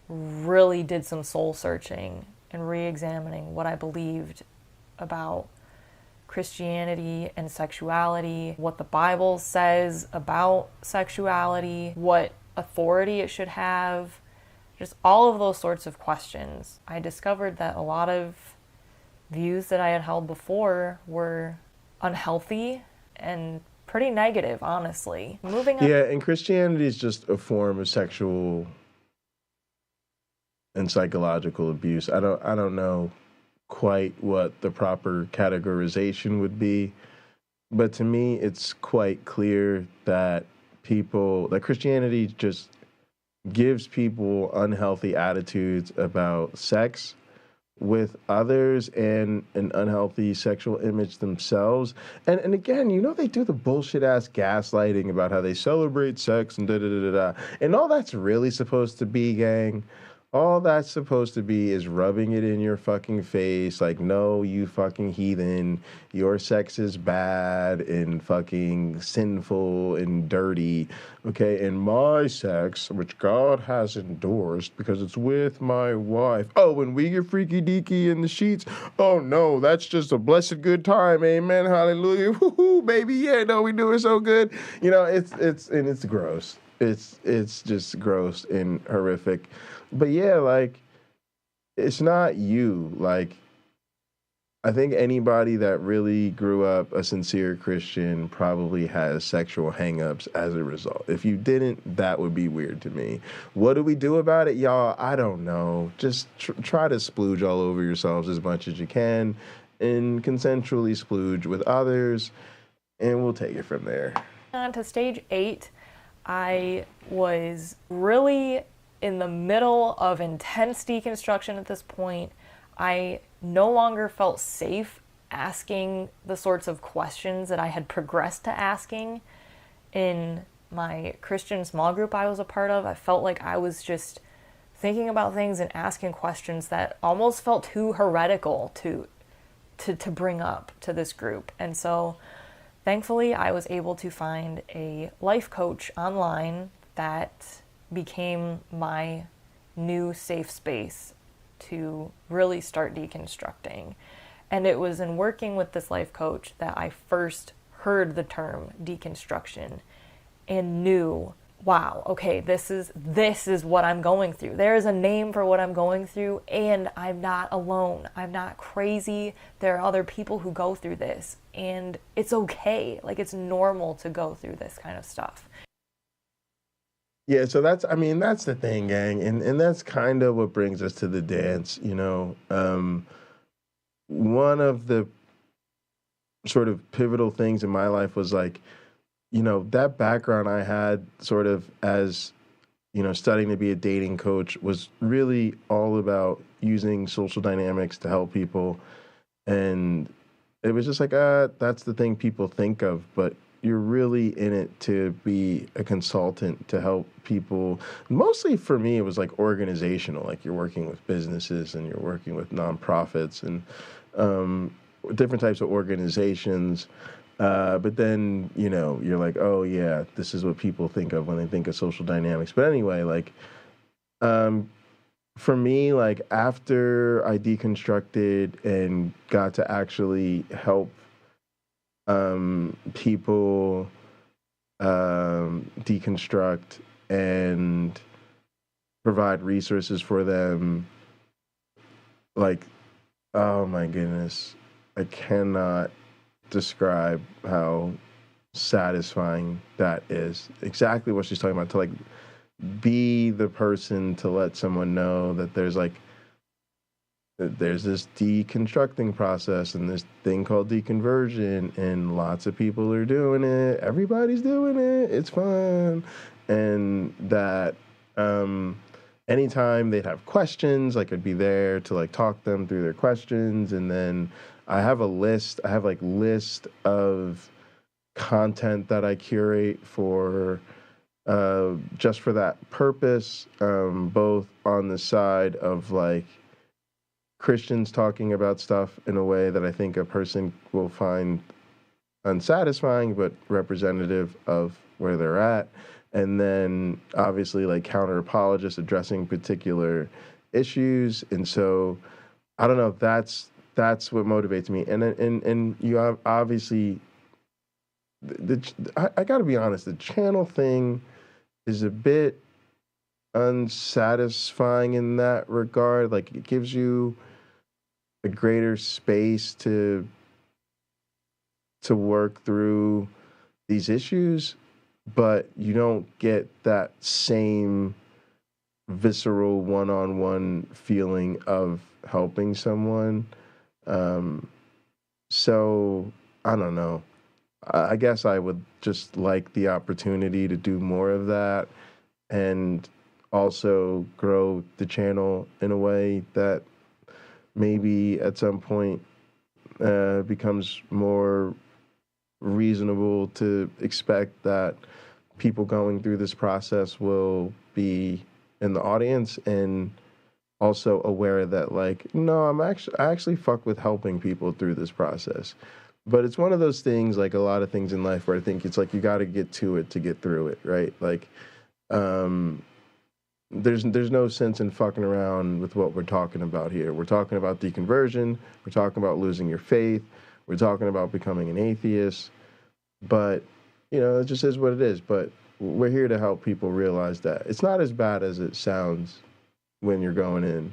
really did some soul searching and re-examining what I believed about Christianity and sexuality, what the Bible says about sexuality, what authority it should have, just all of those sorts of questions. I discovered that a lot of views that I had held before were unhealthy and pretty negative, honestly. Moving on. Yeah, and Christianity is just a form of sexual and psychological abuse. I don't know quite what the proper categorization would be, but to me it's quite clear that Christianity just gives people unhealthy attitudes about sex with others and an unhealthy sexual image themselves. And again, they do the bullshit ass gaslighting about how they celebrate sex and da-da-da-da-da. And all that's really supposed to be, gang, all that's supposed to be is rubbing it in your fucking face like, no, you fucking heathen, your sex is bad and fucking sinful and dirty, okay? And my sex, which God has endorsed because it's with my wife. Oh, when we get freaky deaky in the sheets, oh no, that's just a blessed good time, amen, hallelujah, woohoo, baby, yeah, no, we do it so good. It's gross. It's just gross and horrific. But yeah, like, it's not you. Like, I think anybody that really grew up a sincere Christian probably has sexual hangups as a result. If you didn't, that would be weird to me. What do we do about it, y'all? I don't know. Just try to splooge all over yourselves as much as you can and consensually splooge with others, and we'll take it from there. On to stage 8, I was really in the middle of intense deconstruction at this point. I no longer felt safe asking the sorts of questions that I had progressed to asking in my Christian small group I was a part of. I felt like I was just thinking about things and asking questions that almost felt too heretical to bring up to this group. And so thankfully I was able to find a life coach online that became my new safe space to really start deconstructing. And it was in working with this life coach that I first heard the term deconstruction and knew, wow, okay, this is what I'm going through. There is a name for what I'm going through, and I'm not alone. I'm not crazy. There are other people who go through this, and it's okay. Like, it's normal to go through this kind of stuff. Yeah, so that's the thing, gang. And that's kind of what brings us to the dance, one of the sort of pivotal things in my life was like, that background I had sort of as, studying to be a dating coach was really all about using social dynamics to help people. And it was just like, that's the thing people think of, but you're really in it to be a consultant to help people. Mostly for me, it was like organizational, like you're working with businesses and you're working with nonprofits and different types of organizations. But then, you're like, oh yeah, this is what people think of when they think of social dynamics. But anyway, like, for me, like after I deconstructed and got to actually help people deconstruct and provide resources for them, like, oh my goodness, I cannot describe how satisfying that is. Exactly what she's talking about, to like be the person to let someone know that there's this deconstructing process and this thing called deconversion, and lots of people are doing it. Everybody's doing it. It's fun. And that anytime they'd have questions, like I'd be there to like talk them through their questions. And then I have list of content that I curate for just for that purpose, both on the side of like Christians talking about stuff in a way that I think a person will find unsatisfying, but representative of where they're at. And then obviously like counter apologists addressing particular issues. And so I don't know, that's what motivates me. And you have obviously, I gotta be honest, the channel thing is a bit unsatisfying in that regard. Like it gives you a greater space to work through these issues, but you don't get that same visceral one-on-one feeling of helping someone. So I don't know. I guess I would just like the opportunity to do more of that and also grow the channel in a way that maybe at some point becomes more reasonable to expect that people going through this process will be in the audience, and also aware that like, no, I actually fuck with helping people through this process. But it's one of those things, like a lot of things in life, where I think it's like you got to get to it to get through it, right? Like, there's no sense in fucking around with what we're talking about here. We're talking about deconversion. We're talking about losing your faith. We're talking about becoming an atheist. But, you know, it just is what it is. But we're here to help people realize that it's not as bad as it sounds when you're going in.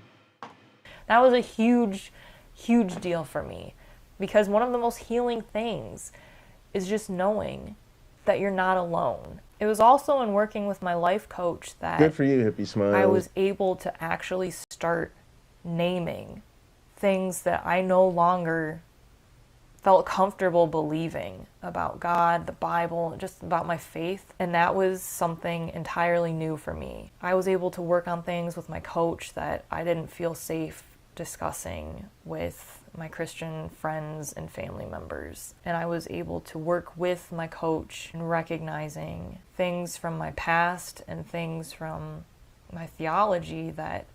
That was a huge, huge deal for me, because one of the most healing things is just knowing that you're not alone. It was also in working with my life coach that good for you, Hippie Smile. I was able to actually start naming things that I no longer felt comfortable believing about God, the Bible, just about my faith. And that was something entirely new for me. I was able to work on things with my coach that I didn't feel safe discussing with my Christian friends and family members. And I was able to work with my coach in recognizing things from my past and things from my theology that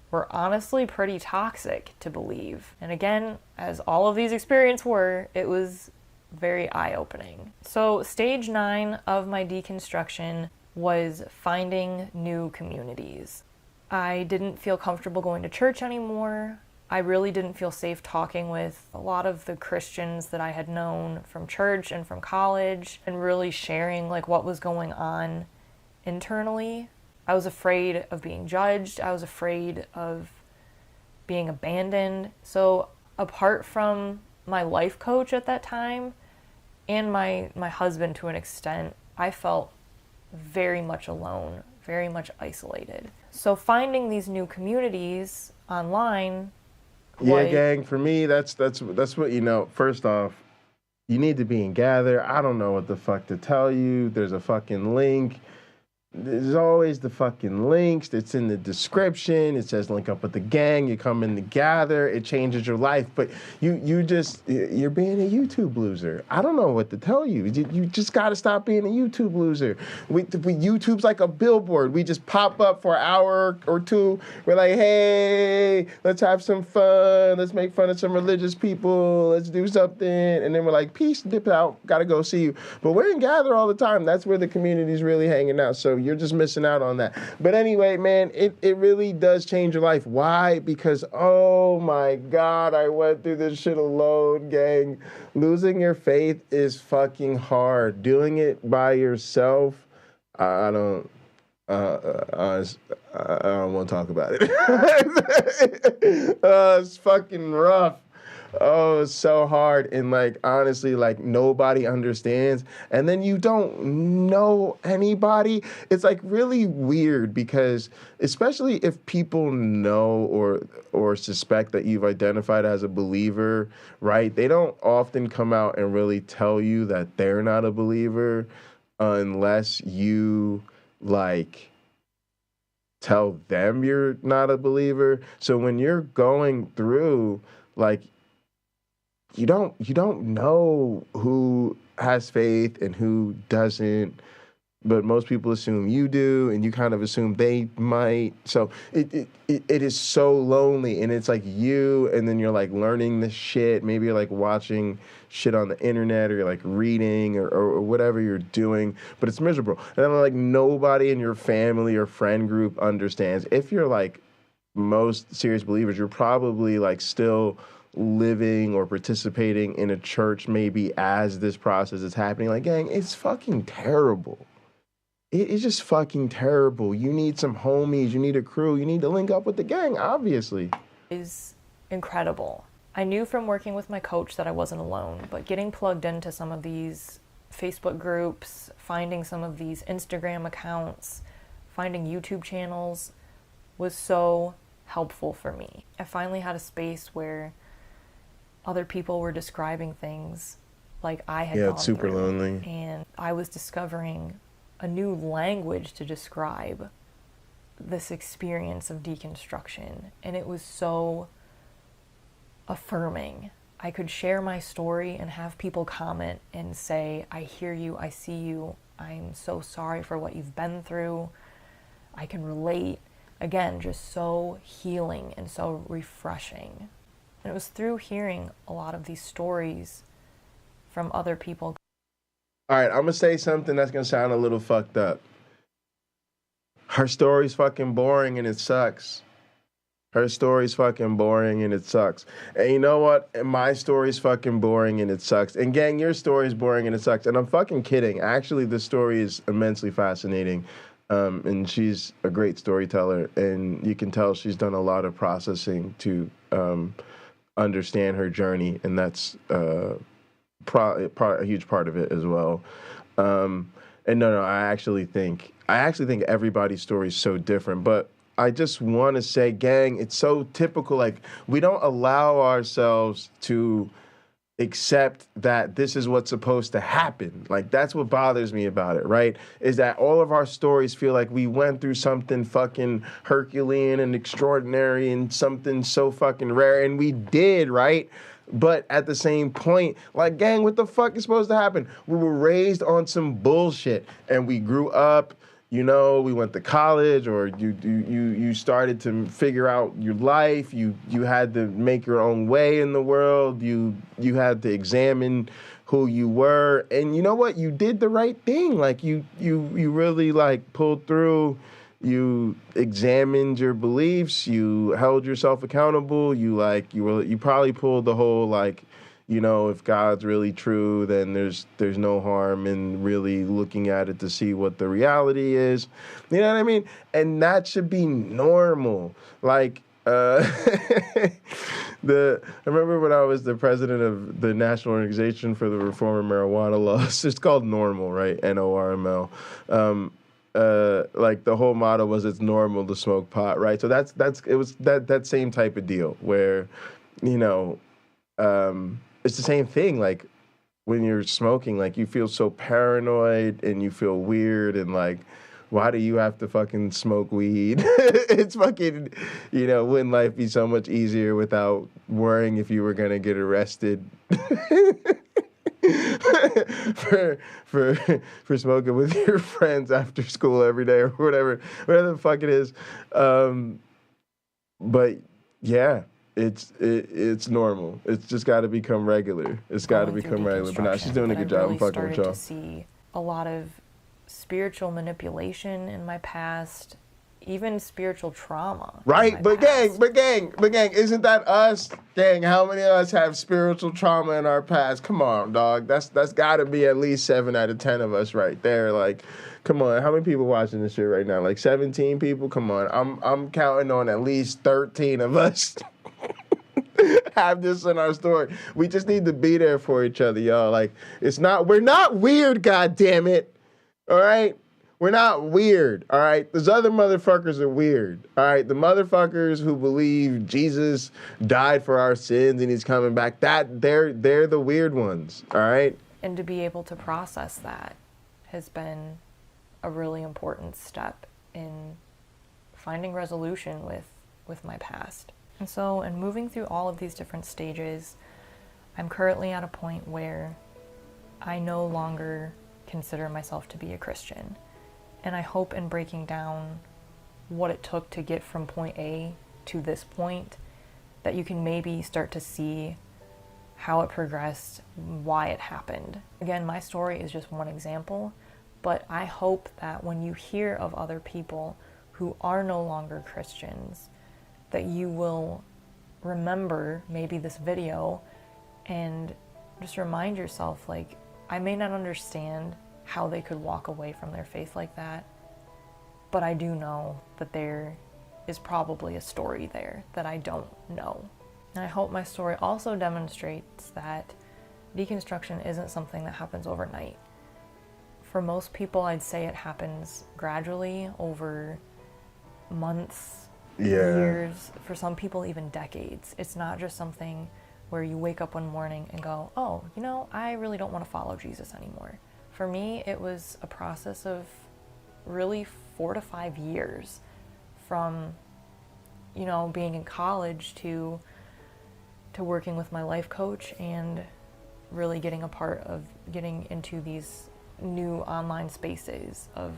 were honestly pretty toxic to believe. And again, as all of these experiences were, it was very eye-opening. So stage 9 of my deconstruction was finding new communities. I didn't feel comfortable going to church anymore. I really didn't feel safe talking with a lot of the Christians that I had known from church and from college and really sharing like what was going on internally. I was afraid of being judged. I was afraid of being abandoned. So apart from my life coach at that time and my husband to an extent, I felt very much alone, very much isolated. So finding these new communities online. Yeah, gang, for me, that's what, you know, first off, you need to be in Gather. I don't know what the fuck to tell you. There's a fucking link. There's always the fucking links. It's in the description. It says link up with the gang. You come in to Gather. It changes your life. But you're being a YouTube loser. I don't know what to tell you. You just got to stop being a YouTube loser. YouTube's like a billboard. We just pop up for an hour or two. We're like, hey, let's have some fun. Let's make fun of some religious people. Let's do something. And then we're like, peace, dip out. Got to go see you. But we're in Gather all the time. That's where the community's really hanging out. So you're just missing out on that. But anyway, man, it really does change your life. Why? Because, oh my God, I went through this shit alone, gang. Losing your faith is fucking hard. Doing it by yourself, I don't want to talk about it. It's fucking rough. Oh, it's so hard. And like, honestly, like nobody understands. And then you don't know anybody. It's like really weird because especially if people know or suspect that you've identified as a believer, right? They don't often come out and really tell you that they're not a believer unless you like tell them you're not a believer. So when you're going through like, you don't know who has faith and who doesn't. but most people assume you do, and you kind of assume they might. So it is so lonely, and it's like you, and then you're like learning this shit. Maybe you're like watching shit on the internet, or you're like reading, or whatever you're doing, but it's miserable. And then like nobody in your family or friend group understands. If you're like most serious believers, you're probably like still living or participating in a church maybe as this process is happening. Like, gang, it's fucking terrible. It is just fucking terrible. You need some homies, you need a crew, you need to link up with the gang, obviously. Is incredible. I knew from working with my coach that I wasn't alone, but getting plugged into some of these Facebook groups, finding some of these Instagram accounts, finding YouTube channels was so helpful for me. I finally had a space where other people were describing things like I had gone it's super through, lonely. and I was discovering a new language to describe this experience of deconstruction, and it was so affirming. I could share my story and have people comment and say, I hear you, I see you, I'm so sorry for what you've been through, I can relate. Again, just so healing and so refreshing. And it was through hearing a lot of these stories from other people. All right, I'm gonna say something that's gonna sound a little fucked up. Her story's fucking boring and it sucks. Her story's fucking boring and it sucks. And you know what? My story's fucking boring and it sucks. And gang, your story's boring and it sucks. And I'm fucking kidding. Actually, this story is immensely fascinating. And she's a great storyteller. And you can tell she's done a lot of processing to understand her journey. And that's a huge part of it as well. And no, I actually think everybody's story is so different. But I just want to say, gang, it's so typical. Like, we don't allow ourselves to accept that this is what's supposed to happen. Like, that's what bothers me about it, right? Is that all of our stories feel like we went through something fucking Herculean and extraordinary and something so fucking rare, and we did, right? But at the same point, like, gang, what the fuck is supposed to happen? We were raised on some bullshit, and we grew up. You know, we went to college, or you started to figure out your life. You had to make your own way in the world. You had to examine who you were, and you know what? You did the right thing. Like, you really like pulled through. You examined your beliefs. You held yourself accountable. You probably pulled the whole, like, you know, if God's really true, then there's no harm in really looking at it to see what the reality is. You know what I mean? And that should be normal. Like, I remember when I was the president of the National Organization for the Reform of Marijuana Laws. It's called NORML, right? NORML. Like, the whole motto was, it's normal to smoke pot, right? So it was that same type of deal where, you know, it's the same thing. Like, when you're smoking, like, you feel so paranoid and you feel weird, and like, why do you have to fucking smoke weed? It's fucking, you know, wouldn't life be so much easier without worrying if you were gonna get arrested for smoking with your friends after school every day, or whatever the fuck it is. But yeah. It's normal. It's just got to become regular. It's got to become regular. But now she's doing a good job. I'm fucking with y'all. I started to see a lot of spiritual manipulation in my past, even spiritual trauma. Right, but gang, isn't that us? Gang, how many of us have spiritual trauma in our past? Come on, dog. That's got to be at least 7 out of 10 of us right there. Like, come on, how many people watching this shit right now? Like 17 people? Come on, I'm counting on at least 13 of us. Have this in our story. We just need to be there for each other, y'all. Like, we're not weird, goddammit. All right? We're not weird, all right? Those other motherfuckers are weird, all right? The motherfuckers who believe Jesus died for our sins and he's coming back, they're the weird ones, all right? And to be able to process that has been a really important step in finding resolution with my past. And so, in moving through all of these different stages, I'm currently at a point where I no longer consider myself to be a Christian. And I hope in breaking down what it took to get from point A to this point, that you can maybe start to see how it progressed, why it happened. Again, my story is just one example, but I hope that when you hear of other people who are no longer Christians, that you will remember maybe this video and just remind yourself, like, I may not understand how they could walk away from their faith like that, but I do know that there is probably a story there that I don't know. And I hope my story also demonstrates that deconstruction isn't something that happens overnight. For most people, I'd say it happens gradually over months, years, for some people even decades. It's not just something where you wake up one morning and go, oh, you know, I really don't want to follow Jesus anymore. For me, it was a process of really 4 to 5 years, from, you know, being in college to working with my life coach and really getting a part of getting into these new online spaces of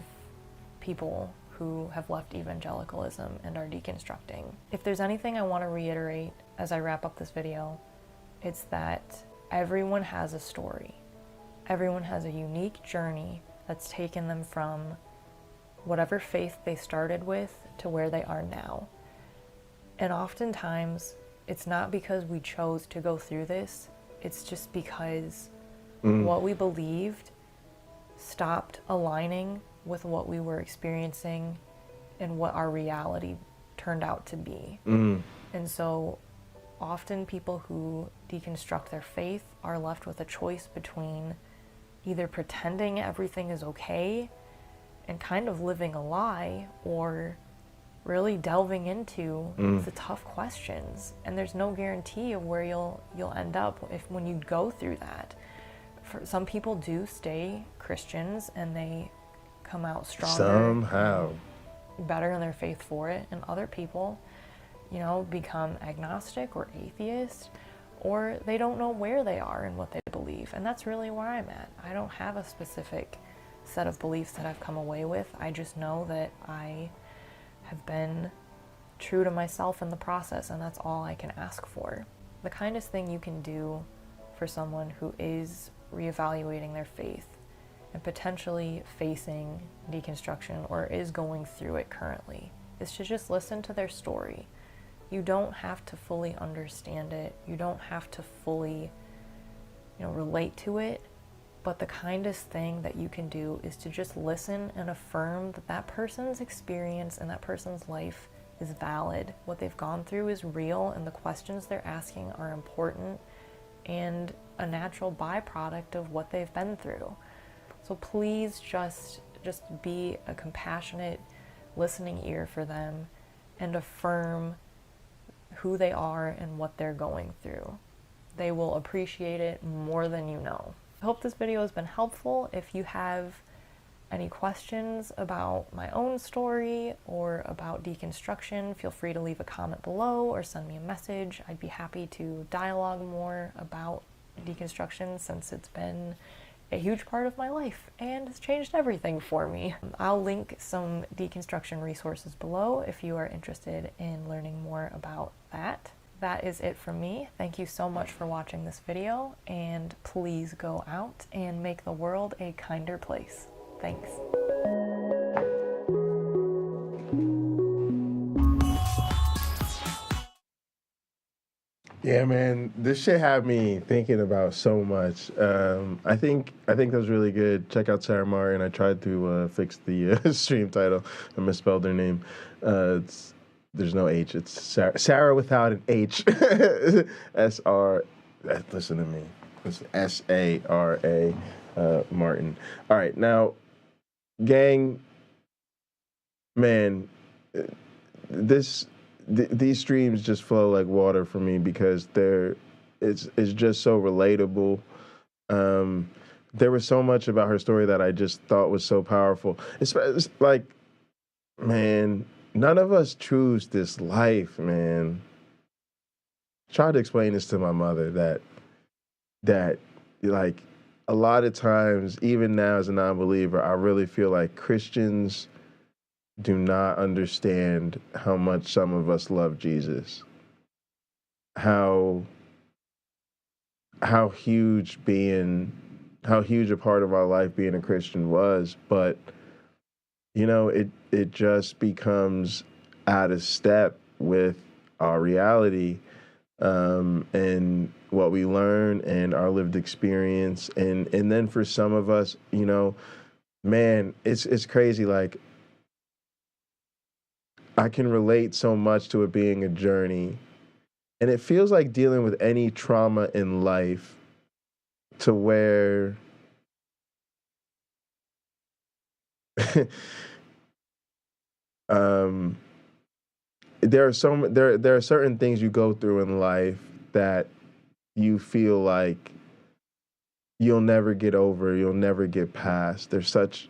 people who have left evangelicalism and are deconstructing. If there's anything I want to reiterate as I wrap up this video, it's that everyone has a story. Everyone has a unique journey that's taken them from whatever faith they started with to where they are now. And oftentimes, it's not because we chose to go through this, it's just because what we believed stopped aligning with what we were experiencing and what our reality turned out to be. And so often people who deconstruct their faith are left with a choice between either pretending everything is okay and kind of living a lie, or really delving into the tough questions. And there's no guarantee of where you'll end up when you go through that. For some people do stay Christians and they come out stronger, somehow better in their faith for it, and other people, you know, become agnostic or atheist, or they don't know where they are and what they believe. And that's really where I'm at. I don't have a specific set of beliefs that I've come away with. I just know that I have been true to myself in the process, and that's all I can ask for. The kindest thing you can do for someone who is reevaluating their faith and potentially facing deconstruction or is going through it currently is to just listen to their story. You don't have to fully understand it. You don't have to fully, you know, relate to it. But the kindest thing that you can do is to just listen and affirm that that person's experience and that person's life is valid. What they've gone through is real, and the questions they're asking are important and a natural byproduct of what they've been through. So please just be a compassionate listening ear for them and affirm who they are and what they're going through. They will appreciate it more than you know. I hope this video has been helpful. If you have any questions about my own story or about deconstruction, feel free to leave a comment below or send me a message. I'd be happy to dialogue more about deconstruction, since it's been a huge part of my life and has changed everything for me. I'll link some deconstruction resources below if you are interested in learning more about that. That is it from me. Thank you so much for watching this video, and please go out and make the world a kinder place. Thanks. Yeah, man, this shit had me thinking about so much. I think that was really good. Check out Sara Martin. I tried to fix the stream title. I misspelled her name. There's no H. It's Sara without an H. S-R. Listen to me. It's S-A-R-A Martin. All right, now, gang, man, these streams just flow like water for me because it's just so relatable. There was so much about her story that I just thought was so powerful. It's like, man, none of us choose this life, man. I tried to explain this to my mother that like a lot of times, even now as a non-believer, I really feel like Christians do not understand how much some of us love Jesus. How huge a part of our life being a Christian was, but it just becomes out of step with our reality, and what we learn and our lived experience, and then for some of us, man, it's crazy. Like, I can relate so much to it being a journey, and it feels like dealing with any trauma in life, to where um there are certain things you go through in life that you feel like you'll never get over, you'll never get past. There's such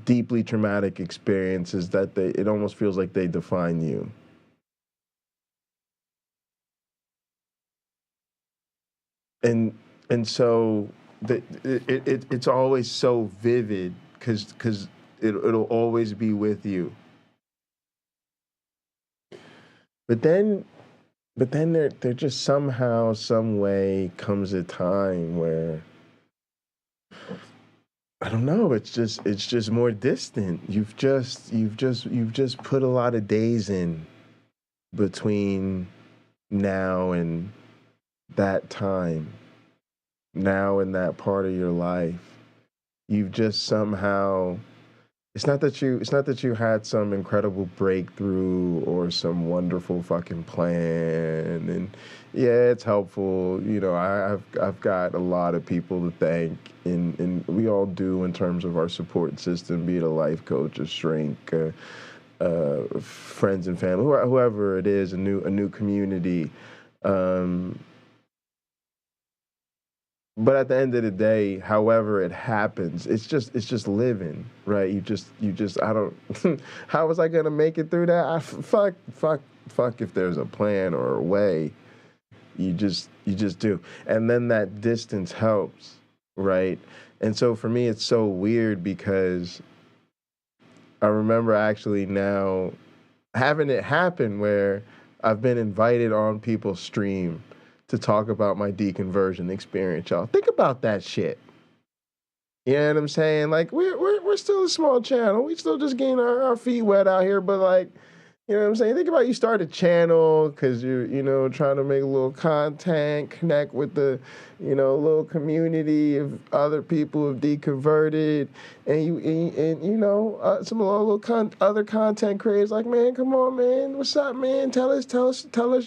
deeply traumatic experiences that it almost feels like they define you. And so it's always so vivid, because it'll always be with you. But then there just somehow, some way comes a time where, I don't know, it's just more distant. You've just put a lot of days in between now and that time, now in that part of your life. You've just somehow, it's not that you had some incredible breakthrough or some wonderful fucking plan, and yeah, it's helpful. I've got a lot of people to thank, and we all do, in terms of our support system, be it a life coach, a shrink, friends and family, whoever it is, a new community. But at the end of the day, however it happens, it's just living, right? You just I don't. How was I gonna make it through that? Fuck if there's a plan or a way. You just do, and then that distance helps, right? And so for me, it's so weird, because I remember actually now having it happen where I've been invited on people's stream to talk about my deconversion experience, y'all. Think about that shit. You know what I'm saying? Like, we're still a small channel. We still just getting our feet wet out here, but like, you know what I'm saying? Think about, you start a channel because you're, trying to make a little content, connect with the, little community of other people who've deconverted, and some other content creators like, man, come on, man, what's up, man? Tell us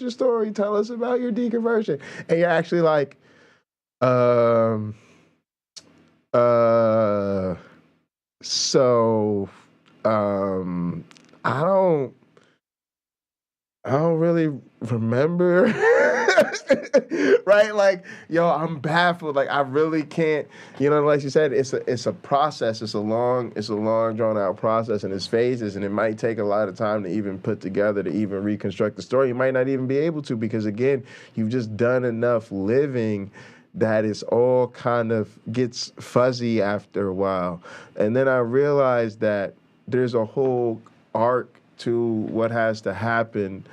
your story. Tell us about your deconversion. And you're actually like, so, I don't really remember. Right? Like, yo, I'm baffled. Like, I really can't, like you said, it's a process. It's a long drawn out process, and it's phases, and it might take a lot of time to even put together, to even reconstruct the story. You might not even be able to, because again, you've just done enough living that it's all kind of gets fuzzy after a while. And then I realized that there's a whole arc to what has to happen.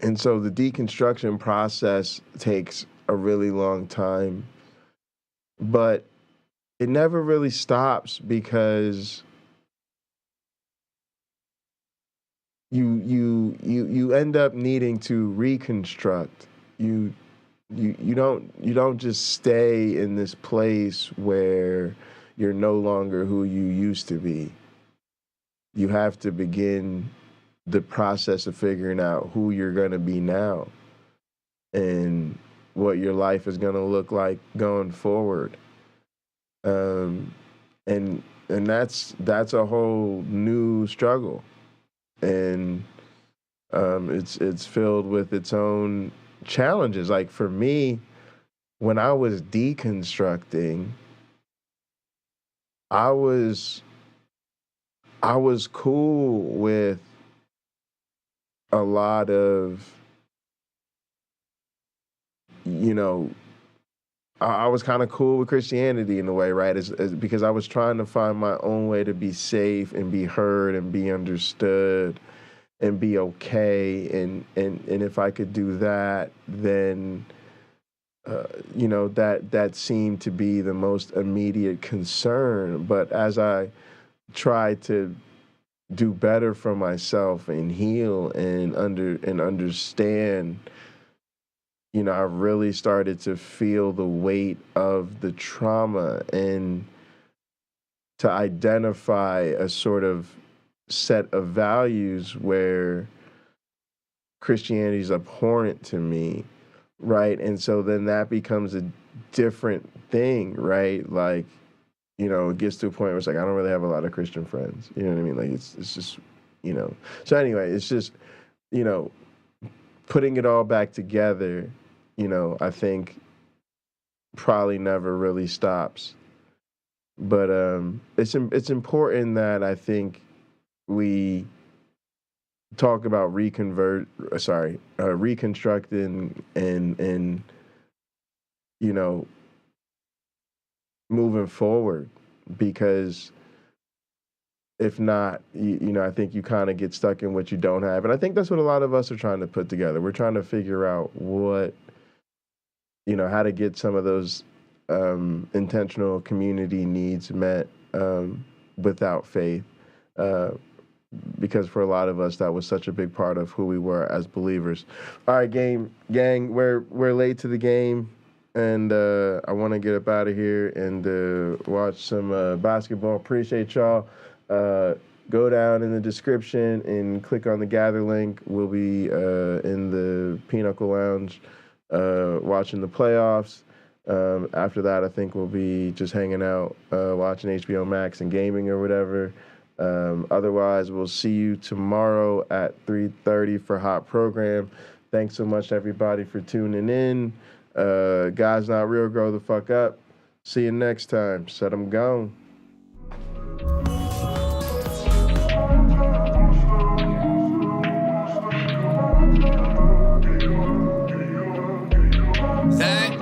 And so the deconstruction process takes a really long time, but it never really stops, because you end up needing to reconstruct. You don't just stay in this place where you're no longer who you used to be. You have to begin the process of figuring out who you're going to be now and what your life is going to look like going forward. And that's a whole new struggle. And it's filled with its own challenges. Like, for me, when I was deconstructing, I was cool with a lot of you know, I was kind of cool with Christianity in a way, right? Because I was trying to find my own way to be safe and be heard and be understood and be okay. And if I could do that, then, you know, that seemed to be the most immediate concern. But as I tried to do better for myself and heal and understand, you know, I really started to feel the weight of the trauma and to identify a sort of set of values where Christianity is abhorrent to me, right? And so then that becomes a different thing, right? Like, you know, it gets to a point where it's like, I don't really have a lot of Christian friends. You know what I mean? Like, it's just, you know. So anyway, it's just, you know, putting it all back together, you know, I think probably never really stops. But it's important that I think we talk about reconstructing and you know, moving forward, because if not, you know, I think you kind of get stuck in what you don't have. And I think that's what a lot of us are trying to put together. We're trying to figure out what, you know, how to get some of those intentional community needs met without faith. Because for a lot of us, that was such a big part of who we were as believers. All right, gang, we're late to the game. And I want to get up out of here and watch some basketball. Appreciate y'all. Go down in the description and click on the Gather link. We'll be in the Pinochle Lounge watching the playoffs. After that, I think we'll be just hanging out, watching HBO Max and gaming or whatever. Otherwise, we'll see you tomorrow at 3:30 for Hot Program. Thanks so much, everybody, for tuning in. Guys Not Real, grow the fuck up. See you next time. Set them gone. Zach,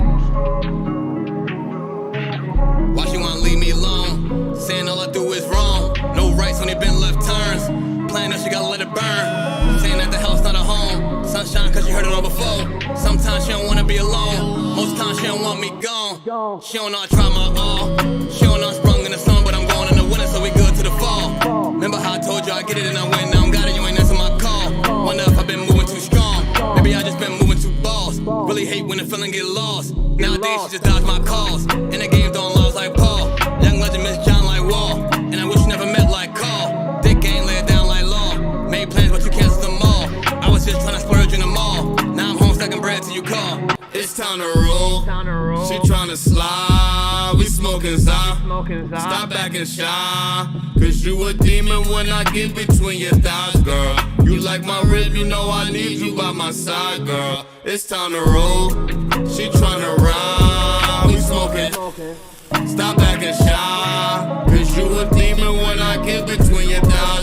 why she wanna leave me alone? Saying all I do is wrong. No rights when they been left turns. Playing that she gotta let it burn. Saying that the hell's not a home. Sunshine cause you heard it all before. Sometimes she don't wanna be alone. Most times she don't want me gone. She don't know I try my all. She don't know I sprung in the sun, but I'm going in the winter, so we good to the fall. Remember how I told you I get it and I win. Now I got it, you ain't answer my call. Wonder if I've been moving too strong. Maybe I just been moving too balls. Really hate when the feeling get lost. Nowadays she just dodge my calls. In the game throwing laws like Paul. Young legend Miss John like Wall. And I wish you never met like Carl. Dick game lay it down like law. Made plans but you canceled them all. I was just trying to splurge in the mall. Now I'm home stacking bread till you call. It's time to roll. She tryna slide. We smoking Zah. Stop back and shine. Cause you a demon when I get between your thighs, girl. You like my rib, you know I need you by my side, girl. It's time to roll. She tryna ride. We smoking. Stop back and shine.